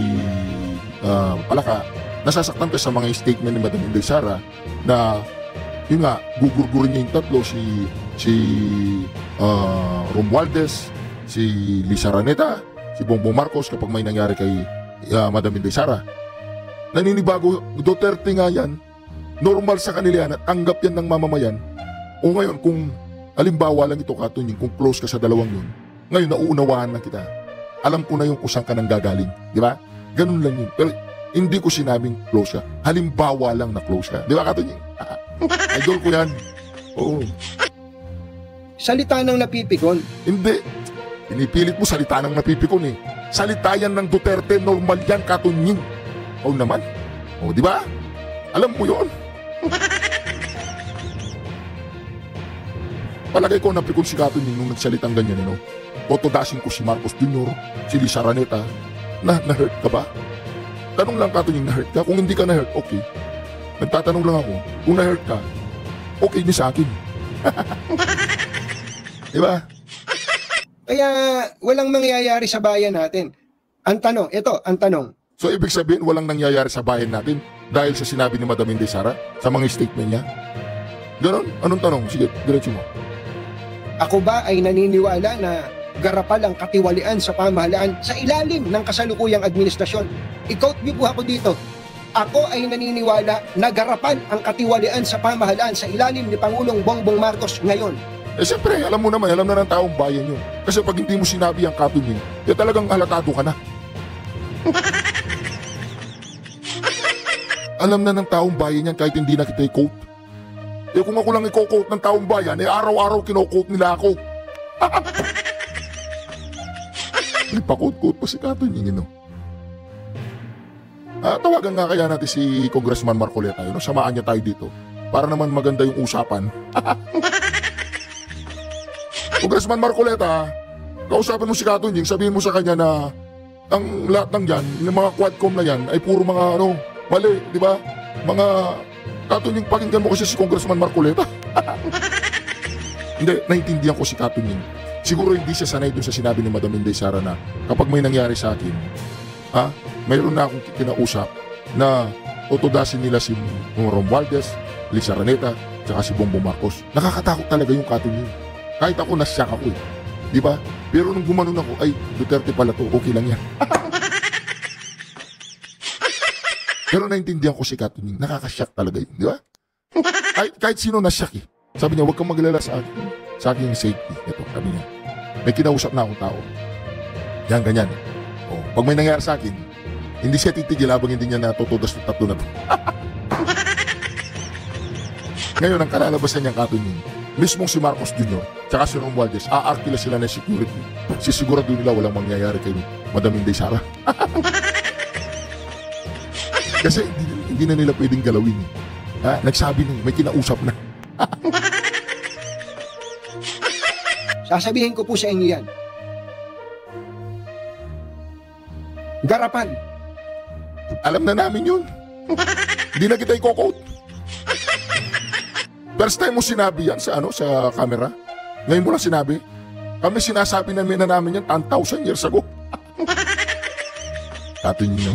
Palaka. Nasasaktan ka sa mga statement ni Madam Inday Sara na yun nga, gugurgurin niya yung tatlo si Romualdez, si Lisa Araneta, si Bongbong Marcos kapag may nangyari kay Madam Inday Sara. Naninibago, Duterte nga yan. Normal sa kanila yan at tanggap yan ng mamamayan. O ngayon, kung halimbawa lang ito, Katunying, kung close ka sa dalawang yun, ngayon nauunawaan na kita. Alam ko na yung kusang ka nang gagaling. Di ba? Ganun lang yun. Pero hindi ko sinabing close ka. Halimbawa lang na close ka. Di ba, Katunying? Idol ko yan. Oo. Salita ng napipikon. Hindi. Pinipilit mo salita ng napipikon eh. salita yan ng Duterte, normal yan, Katunying. O naman. O, di ba? Alam mo yon. Palagay ko napikon si Katunying nung nagsalitang ganyan, no? Totodasin ko si Marcos Jr., si Lisa Araneta, na-hurt ka ba? Tanong lang, Katunying, na-hurt ka? Kung hindi ka na-hurt, okay. Nagtatanong lang ako, kung na-hurt ka, okay din sa akin. Diba? Kaya walang mangyayari sa bayan natin. Ang tanong. So ibig sabihin walang nangyayari sa bayan natin dahil sa sinabi ni Madam Inday Sara sa mga statement niya? Ganon? Anong tanong? Sige, diretso mo. Ako ba ay naniniwala na garapal ang katiwalian sa pamahalaan sa ilalim ng kasalukuyang administrasyon? I-quote niyo po ako dito. Ako ay naniniwala na garapal ang katiwalian sa pamahalaan sa ilalim ni Pangulong Bongbong Marcos ngayon. Eh siyempre, alam mo naman, alam na ng taong bayan yun. Kasi pag hindi mo sinabi ang Katunying, talagang halatado ka na. Alam na ng taong bayan yan kahit hindi na kita i-quote. Eh kung ako lang i-quote ng taong bayan, araw-araw kino-quote nila ako. Ipa-quote-quote pa si Katunying, no? Tawagan nga kaya natin si Congressman Marcoleta, no? Samaan niya tayo dito para naman maganda yung usapan. Congressman Marcoleta, kausapin mo si Katunying, sabihin mo sa kanya na ang lahat ng yan, yung mga quadcom na yan, ay puro mga mali, di ba? Mga Katunying, pakinggan mo kasi si Congressman Marcoleta. Hindi, naintindihan ko si Katunying. Siguro hindi siya sanay dun sa sinabi ni Madam Inday Sara na kapag may nangyari sa akin, mayroon na akong kinausap na tutudasin nila si Romualdez, Lisa Araneta, tsaka si Bongbong Marcos. Nakakatakot talaga yung Katunying. Kahit ako, nasyak ako eh. Di ba? Pero nung gumanon ako, ay, Duterte pala to, okay lang yan. Pero naintindihan ko si Katunying, nakakasyak talaga yun, di ba? Kahit sino nasyak eh. Sabi niya, huwag kang maglala sa akin. Sa aking safety. Ito, sabi niya. May kinausap na akong tao. Yan, ganyan. O, pag may nangyari sa akin, hindi siya titigil habang hindi niya natutudas ng tatlo na to. Ngayon, ang kalalabasan niyang Katunying, mismong si Marcos Jr. tsaka si Romualdez, aarkila sila ng security. Sisigurado nila walang mangyayari kay Madam Inday Sara. Kasi hindi na nila pwedeng galawin. Nagsabi na, may kinausap na. Sasabihin ko po sa inyo yan. Garapan. Alam na namin yun. Hindi na kita i-quote. First time mo sinabi yan sa camera. Ngayon mo lang sinabi. Kami sinasabi namin yan 10,000 years ago. Katunying nyo.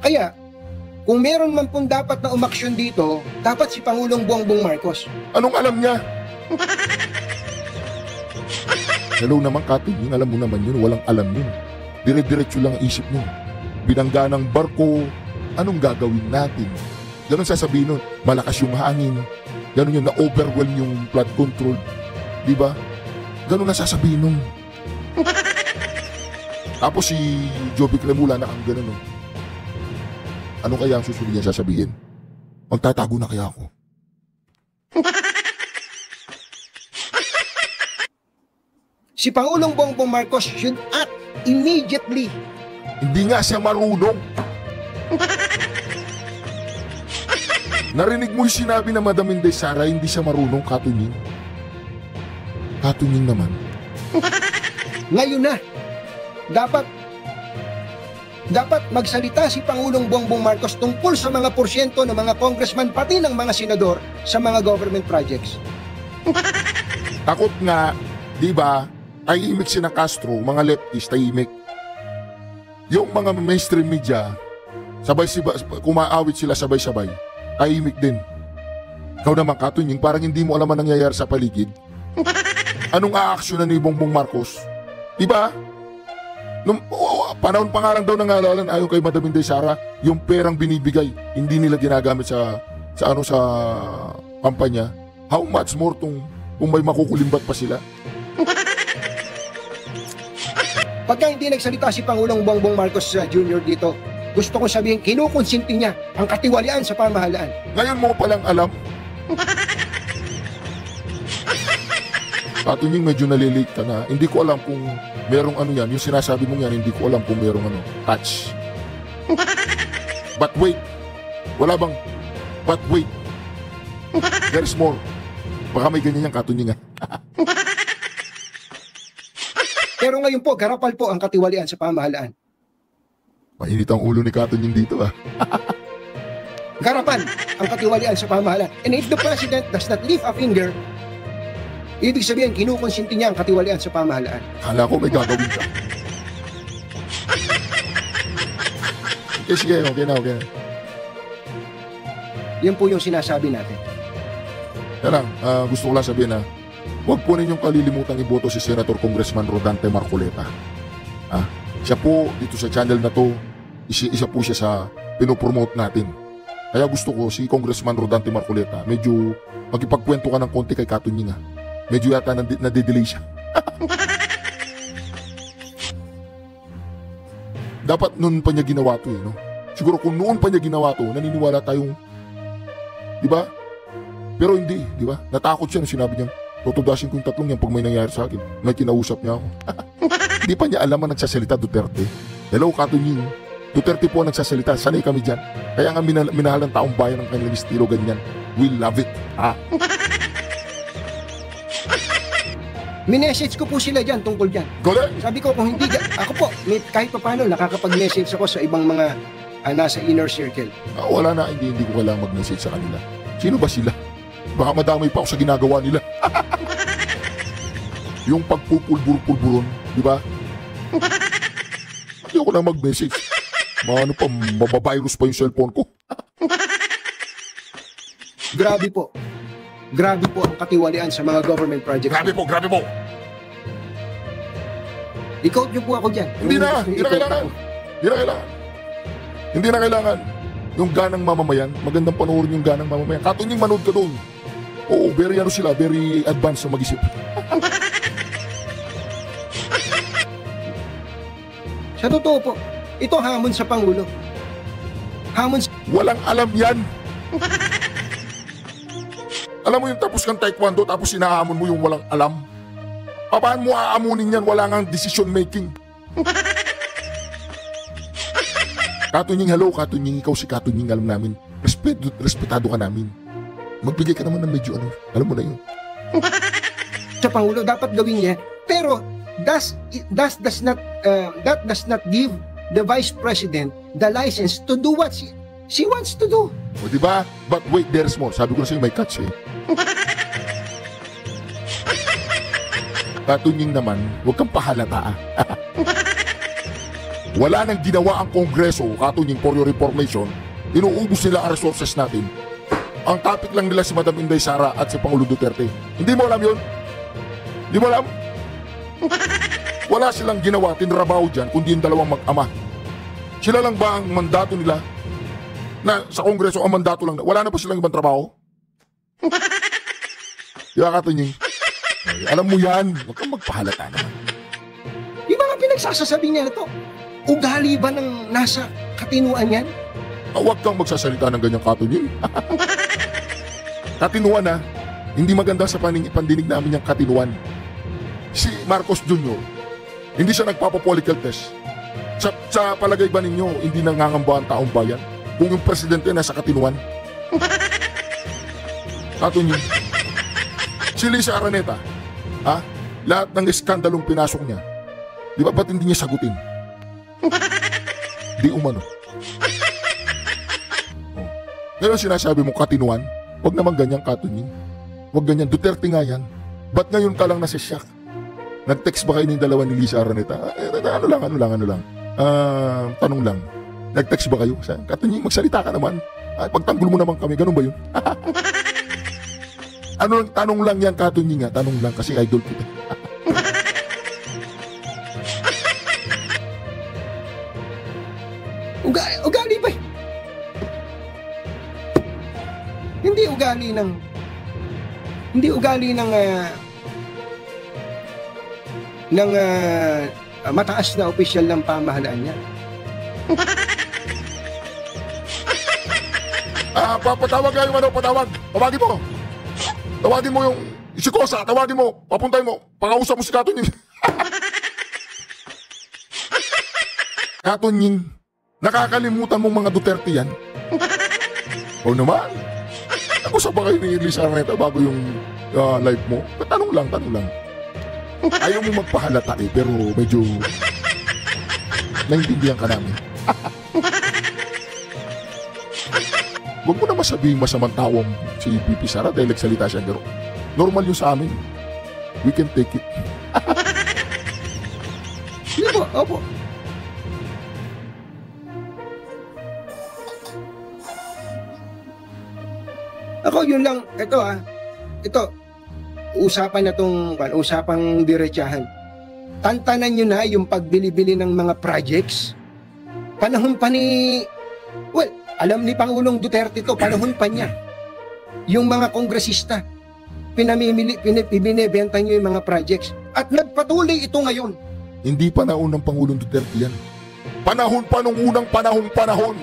Kaya, kung meron man pong dapat na umaksyon dito, dapat si Pangulong Bongbong Marcos. Anong alam niya? Hello naman, Katunying. Alam mo naman yun. Walang alam yun. Dire-diretso lang ang isip niyo. Binangga ng barko. Anong gagawin natin? Ganon sasabihin nun, malakas yung hangin. Ganon yun, na-overwhelm yung flood control. Diba? Ganon na sasabihin nun. Tapos si Joby Cremula na ang ganon. Ano kaya ang susunod niya sasabihin? Magtatago na kaya ako? Si Pangulong Bongbong Marcos should act immediately. Hindi nga siya marunong. Narinig mo yung sinabi na Madam Inday Sara, hindi siya marunong, Katunying. Katunying naman. Ngayon na, dapat magsalita si Pangulong Bongbong Marcos tungkol sa mga porsyento ng mga congressman pati ng mga senador sa mga government projects. Takot nga, di ba, tahimik si na Castro, mga leftist, tahimik. Yung mga mainstream media, sabay-sabay, kumaawit sila sabay-sabay. Tahimik din. Ikaw naman, Katunying, parang hindi mo alam ang nangyayari sa paligid. Anong aaksyonan ni Bongbong Marcos? Diba? Nung panahon pa nga lang daw nangalalan ayon kay Madam Inday Sara, yung perang binibigay, hindi nila ginagamit sa kampanya. How much more kung may makukulimbat pa sila? Pagka hindi nagsalita si Pangulong Bongbong Marcos Jr. dito, gusto kong sabihin, kinukonsinti niya ang katiwalian sa pamahalaan. Ngayon mo palang alam. Katunying medyo nalilate ka na. Hindi ko alam kung merong ano yan. Yung sinasabi mong yan, hindi ko alam kung merong ano, touch. But wait. Wala bang, but wait. There's more. Baka may ganyan yung Katunying ha. Pero ngayon po, garapal po ang katiwalian sa pamahalaan. Mainit ang ulo ni Katunying dito ha. Garapal ang katiwalian sa pamahalaan. And if the president does not lift a finger, ibig sabihin, kinukonsinti niya ang katiwalian sa pamahalaan. Kala ko may gagawin ka. Sige, okay na. Yan po yung sinasabi natin. Kaya lang, gusto ko lang sabihin na huwag po ninyong kalilimutang iboto si Senator Congressman Rodante Marcoleta. Siya po, dito sa channel na to, isa po siya sa pinopromote natin. Kaya gusto ko si Congressman Rodante Marcoleta, medyo magipagkwento ka ng konti kay Katunying ha. Medyo yata nade-delay siya. Dapat noon pa niya ginawa to no? Siguro kung noon pa niya ginawa to, naniniwala tayong, di ba? Pero hindi, di ba? Natakot siya na sinabi niya, tutudasin ko yung tatlong yan pag may nangyari sa akin. May kinausap niya ako. Hindi pa niya alam ang nagsasalita Duterte. Hello, Katunying. Duterte po ang nagsasalita. Sanay kami dyan. Kaya nga minahal ng taong bayan ng kanilang estilo ganyan. We love it. Minessage ko po sila dyan tungkol dyan. Gole! Sabi ko kung hindi, ako po, kahit pa paano, nakakapag-message ako sa ibang mga nasa inner circle. Wala na, hindi ko kailangan mag-message sa kanila. Sino ba sila? Baka madamay pa ako sa ginagawa nila. Yung pagpupulbur-pulburon, di ba? Hindi ako na mag-message. Ano pa, mabavirus pa yung cellphone ko. Grabe po. Grabe po ang katiwalian sa mga government projects. Grabe po. I-quote niyo po ako dyan. Hindi na kailangan. Yung ganang mamamayan, magandang panoorin yung ganang mamamayan. Katunying manood ka doon. Oo, very advanced na mag-isip. Sa totoo po, ito hamon sa Pangulo. Walang alam yan. Alam mo yung tapos kang taekwondo tapos sinahamon mo yung walang alam. Paano mo aamunin yan? Wala nga decision making. Katunying, hello Katunying, ikaw si Katunying, alam namin. Respetado ka namin. Magbigay ka naman ng medyo ano, alam mo na yun. Sa Pangulo, dapat gawin niya. Pero, that does not give the Vice President the license to do what she wants to do. O diba? But wait, there's more. Sabi ko na sa'yo, may catch eh. Katunying naman, huwag kang pahalata Wala nang ginawa ang Kongreso, Katunying, for your information. Inuubos nila ang resources natin. Ang topic lang nila si Madam Inday Sara at si Pangulo Duterte. Hindi mo alam yun? Hindi mo alam? Wala silang ginawa, tinrabaho dyan, kundi yung dalawang mag-ama. Sila lang ba ang mandato nila? Na sa Kongreso, ang mandato lang. Wala na ba silang ibang trabaho? Diba, Katunying? Alam mo yan, huwag kang magpahalata naman. Yung mga pinagsasasabi niya na to, ugali ba ng nasa katinuan yan? Huwag kang magsasalita ng ganyang Katunying. Katinuan ha, hindi maganda sa pandinig namin yung katinuan. Si Marcos Jr., hindi siya nagpapapolitical test. Sa palagay ba ninyo, hindi nangangamba ang taong bayan? Kung yung presidente nasa katinuan? Katunying. Si Lisa Araneta, lahat ng iskandalong pinasok niya, di ba ba't hindi niya sagutin? Di umano. Ngayon sinasabi mo katinuan, wag naman ganyan Katunying. Wag ganyan, Duterte nga yan. Ba't ngayon ka lang nasisyak? Nag-text ba kayo ng dalawa ni Lisa Araneta? Ano lang. Tanong lang. Nag-text ba kayo? Katunying, magsalita ka naman. Pagtanggol mo naman kami, ganun ba yun? Tanong lang yan, Katunying, tanong lang kasi idol kita. Ugali ba? Hindi ugali ng mataas na opisyal ng pamahalaan niya. Patawag kayo, patawag. Tawagin mo yung Si Kosa, tawagin mo, papuntay mo, pakausap mo si Katunying. Katunying, nakakalimutan mong mga Duterte yan. O naman, ako sa ba kayo ni Elisa Araneta bago yung live mo? Tanong lang. Ayaw mo magpahalata pero medyo naintindihan ka namin. Huwag mo na masabing masamang tawang si Pipi Sara dahil nagsalita siya gano'n. Normal yun sa amin. We can take it. Hindi po, opo. Ako yun lang, ito, usapan na tong, usapang diretsahan. Tantanan nyo na yung pagbili-bili ng mga projects. Panahon pa ni, alam ni Pangulong Duterte to, panahon pa niya. Yung mga kongresista, binibenta nyo yung mga projects. At nagpatuloy ito ngayon. Hindi panahon ng Pangulong Duterte yan. Panahon pa nung unang panahon.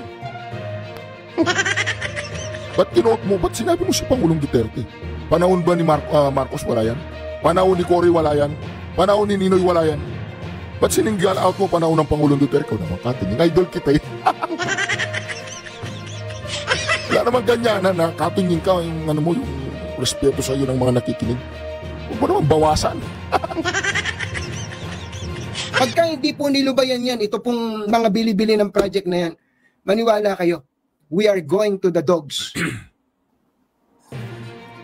Ba't kinuot mo? Ba't sinabi mo si Pangulong Duterte? Panahon ba ni Marcos wala yan? Panahon ni Cory wala yan? Panahon ni Ninoy wala yan? Ba't sininggal out mo panahon ng Pangulong Duterte? Ikaw naman, Katunying, idol kita eh. Wala naman ganyan na Katunying ka, yung respeto sa iyo ng mga nakikinig. Huwag mo naman bawasan. Pagka hindi po nilubayan yan, ito pong mga bili-bili ng project na yan, maniwala kayo, we are going to the dogs.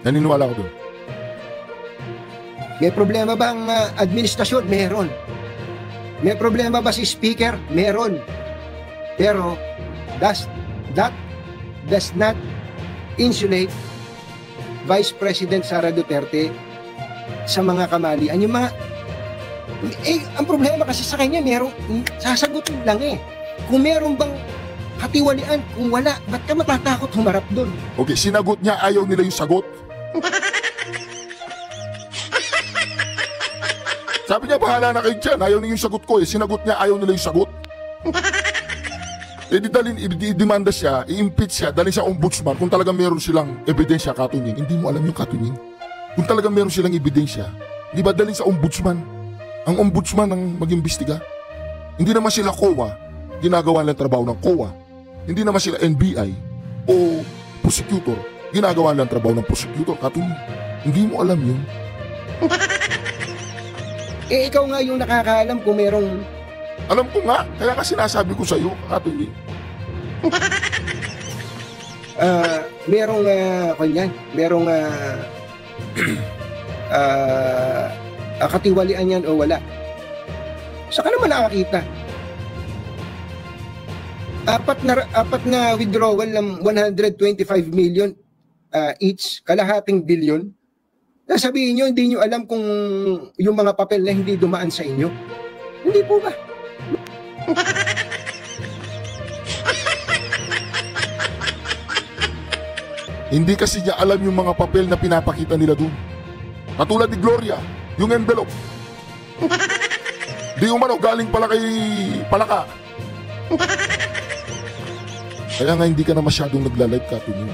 Naniniwala ko doon. May problema ba ang administrasyon? Meron. May problema ba si speaker? Meron. Pero that does not insulate Vice President Sara Duterte sa mga kamalian. Yung mga ang problema kasi sa kanya, meron sasagutin lang eh. Kung meron bang katiwalian, kung wala, ba't ka matatakot humarap doon? Okay, sinagot niya, ayaw nila yung sagot. Sabi niya, bahala na kayo dyan, ayaw nila yung sagot ko eh. Sinagot niya, ayaw nila yung sagot. I-demanda siya, i-impeach siya, dalhin siya ombudsman kung talagang meron silang ebidensya, Katunying. Hindi mo alam yung Katunying. Kung talagang meron silang ebidensya, di ba dalhin sa ombudsman? Ang ombudsman ang mag-imbestiga. Hindi naman sila COA, ginagawa lang trabaho ng COA. Hindi naman sila NBI o prosecutor, ginagawa lang trabaho ng prosecutor, Katunying. Hindi mo alam yun. Ikaw nga yung nakakaalam kung merong... Alam ko nga, kaya kasi sinasabi ko sa iyo, Katunying. Merong katiwalian yan o wala. Saka naman nakakita. Apat na withdrawal ng 125 million each, kalahating bilyon. Sabihin nyo, hindi nyo alam kung yung mga papel na hindi dumaan sa inyo. Hindi po ba? Hindi kasi niya alam yung mga papel na pinapakita nila doon. Katulad ni Gloria, yung envelope. Di umano, galing pala kay Palaka. Kaya nga hindi ka na masyadong nagla-live, Katunying.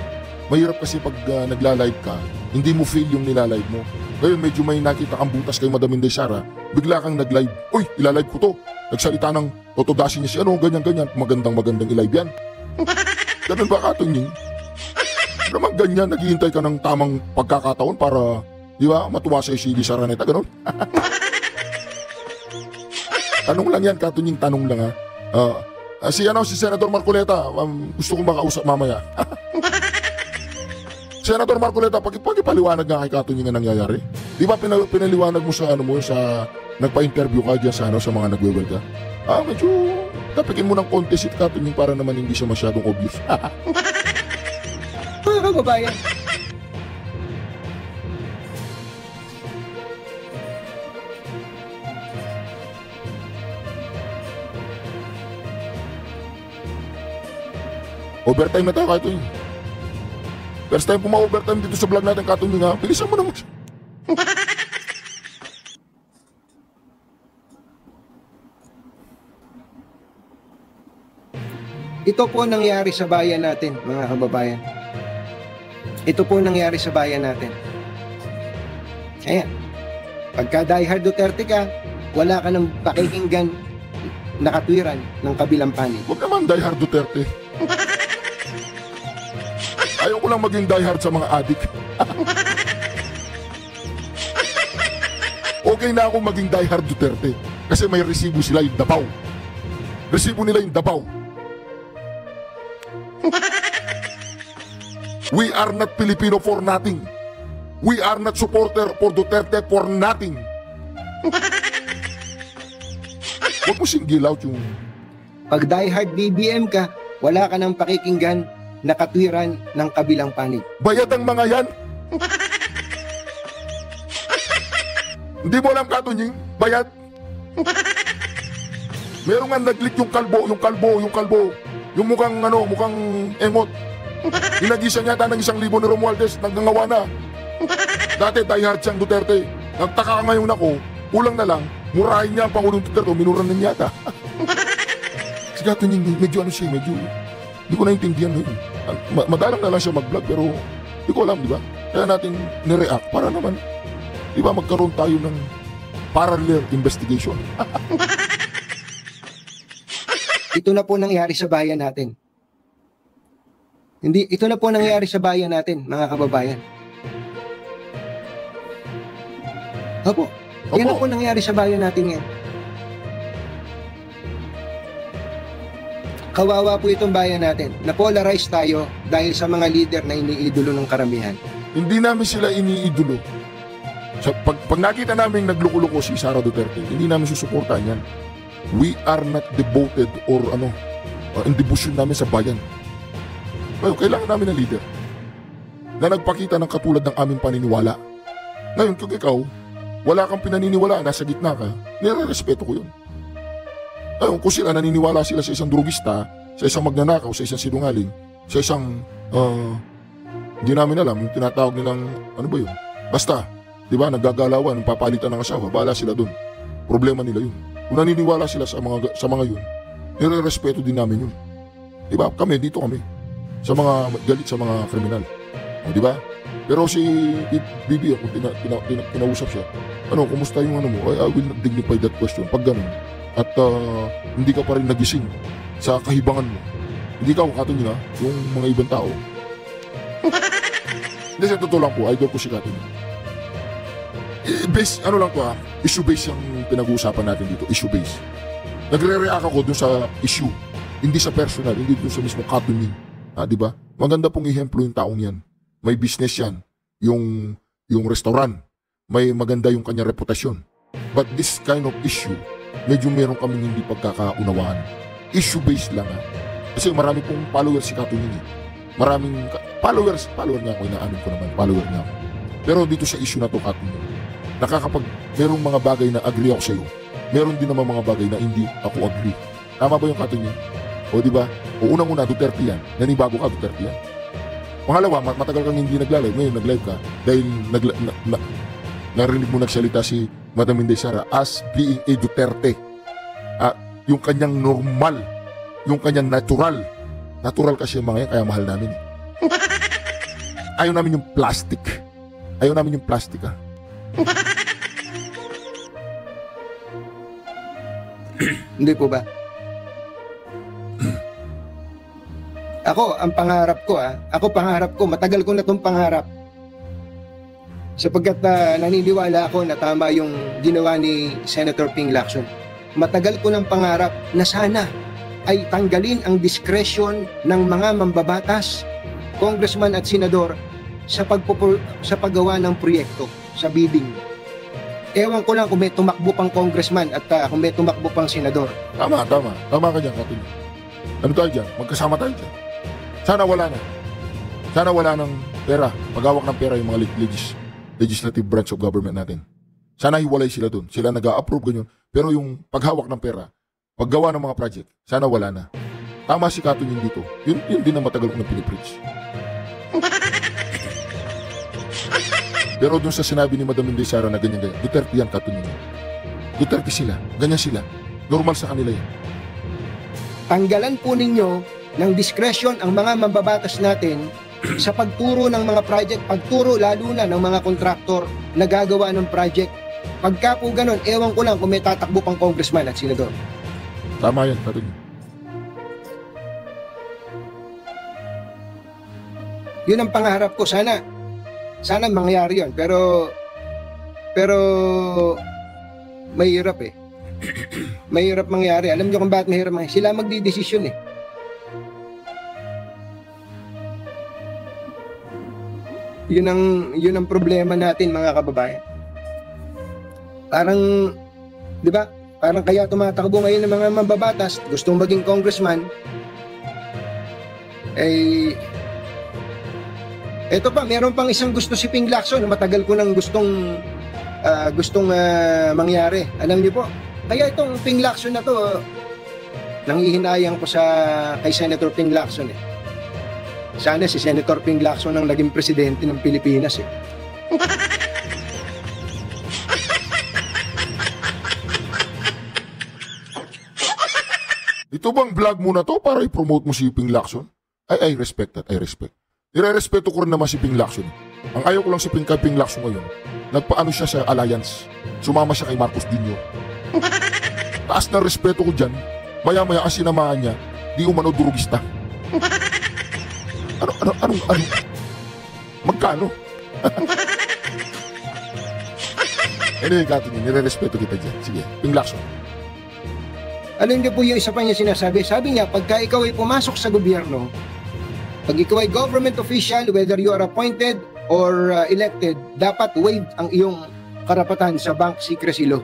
Mahirap kasi pag nagla-live ka, hindi mo feel yung nilalive mo. Ngayon medyo may nakita kang butas kay Madam Inday Sara, bigla kang nag-live. Uy, ilalive ko to. Nagsalita ng totodasin niya si ganyan-ganyan. Magandang i-live yan. Ganun ba, Katunying? Naman ganyan, naghihintay ka ng tamang pagkakataon para, di ba, matuwa sa si Elisa Araneta, ganun? Tanong lang yan, Katunying, tanong lang ha. Si Senator Marcoleta, gusto kong makausap mamaya. Senator Marcoleta, pagpaliwanag nga kay Katunying ang nangyayari. Di ba pinaliwanag mo sa sa nagpa-interview ka dyan sa mga nagwewelga? Medyo tapikin mo ng konti si Katunying para naman hindi siya masyadong obvious. Mga kababayan, overtime na tayo, Katunying. First time po ma-overtime dito sa vlog natin, Katunying, ha? Bilisan mo naman. ito po nangyari sa bayan natin, mga kababayan. Ito po nangyari sa bayan natin. Ayan. Pagka diehard Duterte ka, wala ka ng pakikinggan na katwiran ng kabilang panig. Huwag naman diehard Duterte. Ayaw ko lang maging diehard sa mga adik. Okay na ako maging diehard Duterte kasi may resibo sila yung Davao. Resibo nila yung Davao. We are not Filipino for nothing. We are not supporter for Duterte for nothing. Huwag mo singgil out yung... Pag diehard BBM ka, wala ka ng pakikinggan na katwiran ng kabilang panig. Bayad ang mga yan. Hindi mo alam, Katunying, bayad. Meron nga nag-leak yung kalbo. Yung mukhang engot. Inagisa niya ng 1,000 ni Romualdez, nagngangawa na. Dati diehard siyang Duterte. Nagtaka ngayon ako, kulang na lang, murahin niya ang Pangulong Duterte, minuran na niya yata. Si Katunying, medyo hindi ko naintindihan. Madalang na lang siya mag-vlog, pero hindi ko alam, di ba? Kaya natin nireact para naman, di ba, magkaroon tayo ng parallel investigation. Ito na po nangyari sa bayan natin. Ito na po nangyari sa bayan natin, mga kababayan. Opo. Yan na po nangyari sa bayan natin ngayon. Kawawa po itong bayan natin. Na-polarize tayo dahil sa mga leader na iniidolo ng karamihan. Hindi namin sila iniidolo. Pag nakita namin nagluluko si Sara Duterte, hindi namin susuportahan yan. We are not devoted or in devotion namin sa bayan. Ngayon, kailangan namin ng leader na nagpakita ng katulad ng aming paniniwala. Ngayon, kung ikaw, wala kang pinaniniwalaan, nasa gitna ka, nire-respeto ko yun. Ngayon, kung sila naniniwala sila sa isang drugista, sa isang magnanakaw, sa isang sinungaling, sa isang, hindi namin alam, yung tinatawag nilang, ano ba yun? Basta, di ba, naggagalawan, papalitan ng asawa, bahala sila dun. Problema nila yun. Kung naniniwala sila sa mga yun, nire-respeto din namin yun. Di ba? Kami, dito kami. Sa mga galit sa mga kriminal. O, di ba? Pero si Bibi, kung kinausap siya, kumusta yung mo? I will not dignify that question. Pag ganun, at hindi ka pa rin nagising sa kahibangan mo. Hindi ka Katunying, yung mga ibang tao. Hindi, sa totoo lang po, idol ko si Katunying. Base, issue base yung pinag-uusapan natin dito, issue base. Nagre-react ako dun sa issue, hindi sa personal, hindi dun sa mismo Katunying. Di ba? Maganda pong ihemplo yung taong yan. May business yan, yung restaurant, may maganda yung kanya reputasyon. But this kind of issue, medyo meron kaming hindi pagkakaunawaan. Issue-based lang Kasi marami pong followers si Katunying. Maraming follower niya ako, inaamin ko naman, follower niya ako. Pero dito sa issue na to, Katunying, merong mga bagay na agree ako sa iyo. Meron din naman mga bagay na hindi ako agree. Tama ba yung Katunying? O di ba? O unang-una, Duterte yan. Nanibago ka, Duterte yan. Pangalawa, matagal kang hindi nag-live. Ngayon, nag-live ka dahil narinig mo nagsalita si Madam Inday Sara as being a Duterte. Yung kanyang normal, yung kanyang natural kasi mga yan, kaya mahal namin. Ayaw namin yung plastic. Hindi po ba? Ako, ang pangarap ko, matagal ko na itong pangarap. Sapagkat naniniwala ako na tama yung ginawa ni Senator Ping Lacson. Matagal ko ng pangarap na sana ay tanggalin ang discretion ng mga mambabatas, congressman at senador sa paggawa ng proyekto sa bidding. Ewan ko lang kung may tumakbo pang congressman at kung may tumakbo pang senador. Tama ka dyan, Katunying. Ano tayo dyan? Magkasama tayo dyan. Sana wala ng pera, paghawak ng pera yung mga legislative branch of government natin. Sana hiwalay sila dun. Sila nag-a-approve ganyan. Pero yung paghawak ng pera, paggawa ng mga project, sana wala na. Tama si Katunying dito. Yun din ang matagal ko na pinipreach. Pero dun sa sinabi ni Madam Inday Sara na ganyan, Duterte yan, Katunying. Duterte sila. Ganyan sila. Normal sa kanila yan. Tanggalan po ninyo ng discretion ang mga mambabatas natin sa pagturo ng mga project, pagturo lalo na ng mga kontraktor na gagawa ng project. Pagka po ganun, ewan ko lang kung may tatakbo pang congressman at senador. Tama yan, Katunying. Yun ang pangarap ko. Sana mangyari yun. Pero mahirap eh. Mahirap mangyari. Alam niyo kung bakit mahirap mangyari? Sila magdidesisyon eh. Yun ang problema natin, mga kababayan. Parang, di ba? Parang kaya tumatakbo ngayon ng mga mambabatas, gustong maging congressman, eto pa, meron pang isang gusto si Ping Lacson, matagal ko nang gustong mangyari. Alam niyo po, kaya itong Ping Lacson na to, nanghihinayang ko kay Senator Ping Lacson eh. Sana si Senator Ping Lacson ang naging presidente ng Pilipinas eh. Ito bang vlog mo na to para i-promote mo si Ping Lacson? I respect that, I respect. Nire-respeto ko rin naman si Ping Lacson. Ang ayaw ko lang si Ping Lacson ngayon, nagpaano siya sa alliance. Sumama siya kay Marcos Jr. Taas na respeto ko dyan. Maya-maya ang sinamahan niya, di umano durugista. Ano? Magkano? Anyway, Katunying, nire-respeto kita dyan. Sige, Ping Lacson. Alam niyo po yung isa pa niya sinasabi. Sabi niya, pagka ikaw ay pumasok sa gobyerno, pag ikaw ay government official, whether you are appointed or elected, dapat waive ang iyong karapatan sa bank secrecy law.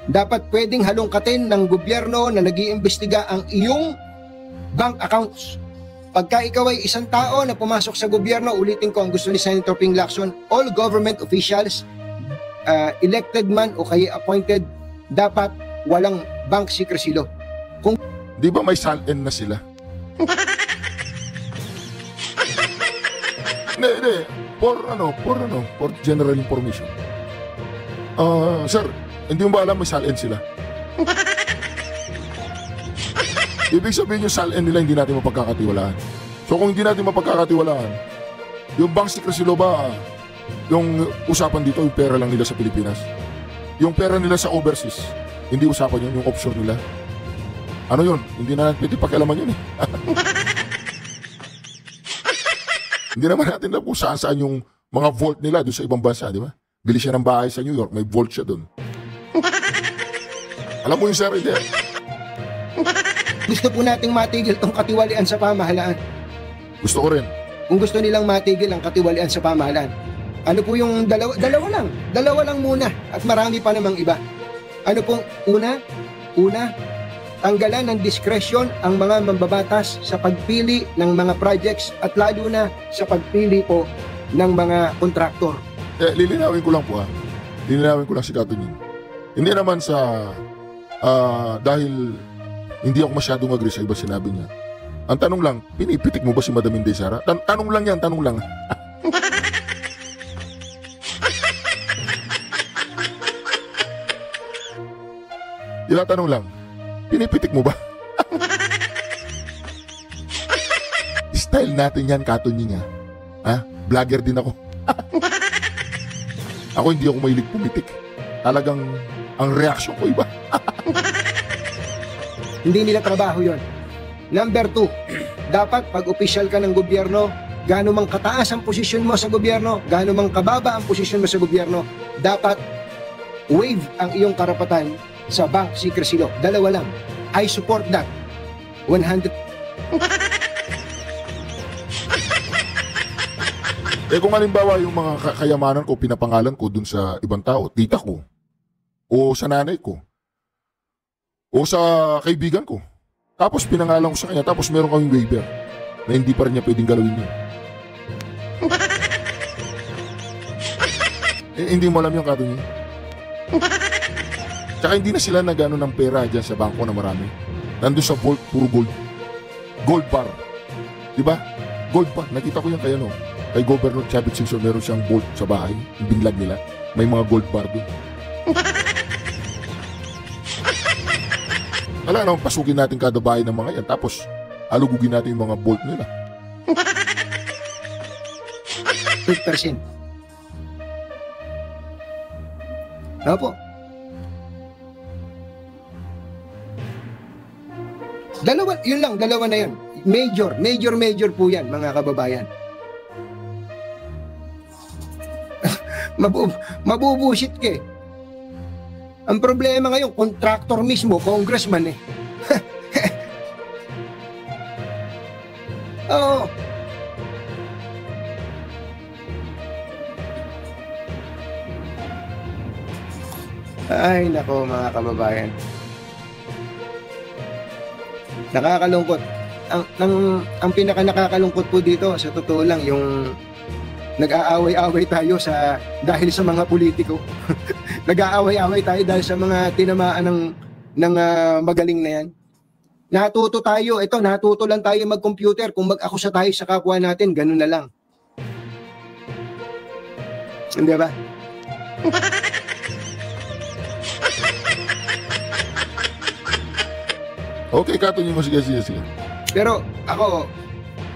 Dapat pwedeng halongkatin ng gobyerno na nag-iimbestiga ang iyong bank accounts. Pagka ikaw ay isang tao na pumasok sa gobyerno, ulitin ko ang gusto ni Senator Ping Lacson, all government officials, elected man o kaya appointed, dapat walang bank secrecy law. Di ba may SALN na sila? Hindi. For general information. Sir, hindi mo ba alam may SALN sila? Ibig sabihin yung SALN nila hindi natin mapagkakatiwalaan. So kung hindi natin mapagkakatiwalaan, yung bank secrecy law ba, yung usapan dito, yung pera lang nila sa Pilipinas? Yung pera nila sa overseas, hindi usapan yun, yung offshore nila? Ano yun? Hindi na natin pwede pakialaman yun eh. Hindi naman natin alam kung saan yung mga vault nila doon sa ibang bansa, di ba? Bili siya ng bahay sa New York, may vault siya doon. Alam mo yung sir, hindi. Gusto po nating matigil tong katiwalian sa pamahalaan. Gusto ko rin. Kung gusto nilang matigil ang katiwalian sa pamahalaan, ano po yung dalawa lang muna at marami pa namang iba. Ano pong una, tanggalan ng diskresyon ang mga mambabatas sa pagpili ng mga projects at lalo na sa pagpili po ng mga kontraktor. Lilinawin ko lang po Lilinawin ko lang si Katunying. Hindi naman sa dahil hindi ako masyadong agree sa iba sinabi niya. Ang tanong lang, pinipitik mo ba si Madam Inday Sara? Tanong lang yan, tanong lang. Tanong lang, pinipitik mo ba? Style natin yan, Katunying ha? Vlogger din ako. Ako hindi ako mahilig pumitik. Talagang ang reaksyon ko iba. Hindi nila trabaho yon. Number 2, dapat pag official ka ng gobyerno, gaano mang kataas ang posisyon mo sa gobyerno, gaano mang kababa ang posisyon mo sa gobyerno, dapat waive ang iyong karapatan sa bank secrecy law. Dalawa lang. I support that. 100. Kung halimbawa yung mga kayamanan ko, pinapangalan ko dun sa ibang tao, tita ko, o sa nanay ko, o sa kaibigan ko, tapos pinangalan ko sa kanya, tapos meron kaming waiver na hindi pa rin niya pwedeng galawin yun. Hindi mo alam yung Katunying. Tsaka hindi na sila nagano ng pera dyan sa bangko na marami. Nandun sa vault, puro gold. Gold bar. Diba? Gold bar. Nakita ko yan kay kay Governor Chavit Singson, meron siyang vault sa bahay. Yung binlag nila. May mga gold bar doon. Wala naman, pasukin natin kada bahay ng mga yan. Tapos, alugugin natin yung mga vault nila. 100%. Opo. Dalawa na yun. Major po yan, mga kababayan. Mabubusit ka eh. Ang problema ngayon, contractor mismo, congressman eh. Oo. Ay, nako mga kababayan. Nakakalungkot. Ang pinaka nakakalungkot po dito, sa totoo lang, yung nag-aaway-away tayo dahil sa mga politiko. Nag-aaway-away tayo dahil sa mga tinamaan ng magaling na yan. Natuto lang tayo mag-computer. Kung mag-akusa tayo sa kapwa natin, ganun na lang. Hindi ba? Okay, Katunying mo. Sige. Pero ako,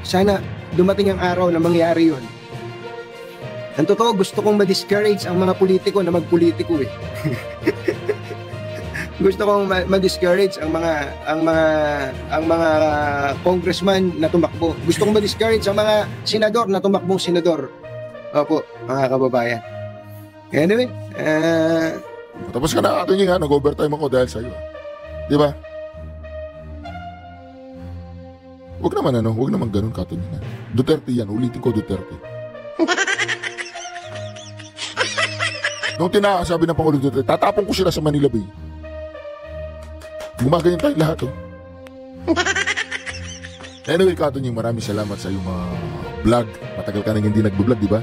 sana dumating ang araw na mangyari yun. Ang totoo, gusto kong ma-discourage ang mga politiko na magpolitiko eh. Gusto kong ma-discourage ang mga congressman na tumakbo. Gusto kong ma-discourage ang mga senador na tumakbong senador. Opo, mga kababayan. Anyway, Tapos ka na, Katunying, ha? Nag-overtime ako dahil sa'yo. Di ba? Huwag naman ganun, Katunying. Duterte yan, ulitin ko, Duterte. Nung sabi ng Pangulo Duterte, tatapon ko sila sa Manila Bay. Gumaganyan tayo lahat, oh. Anyway, Katunying, maraming salamat sa iyong mga vlog. Matagal ka nang hindi nag-vlog, di ba?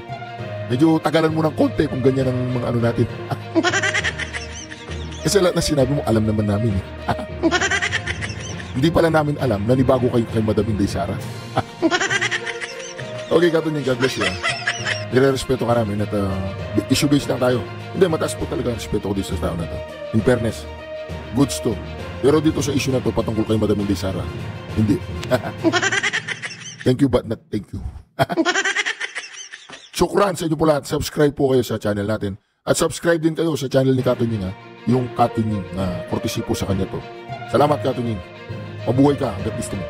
Medyo tagalan mo ng konti kung ganyan ang mga ano natin. Kasi lahat na sinabi mo, alam naman namin, eh. Hindi pala namin alam na nibago kayo kay Madam Inday Sara. Okay, Katunying, God bless you. Nire-respeto ka namin at issue-based lang tayo. Hindi, mataas po talaga ang respeto ko dito sa tao na to. In fairness, goods to. Pero dito sa issue na to, patungkol kay Madam Inday Sara, hindi. Thank you but not thank you. Syukran sa inyo po lahat. Subscribe po kayo sa channel natin. At subscribe din kayo sa channel ni Katunying, ha? Yung Katunying, courtesy po sa kanya to. Salamat, Katunying. Mabuhay ka hanggat gusto mo.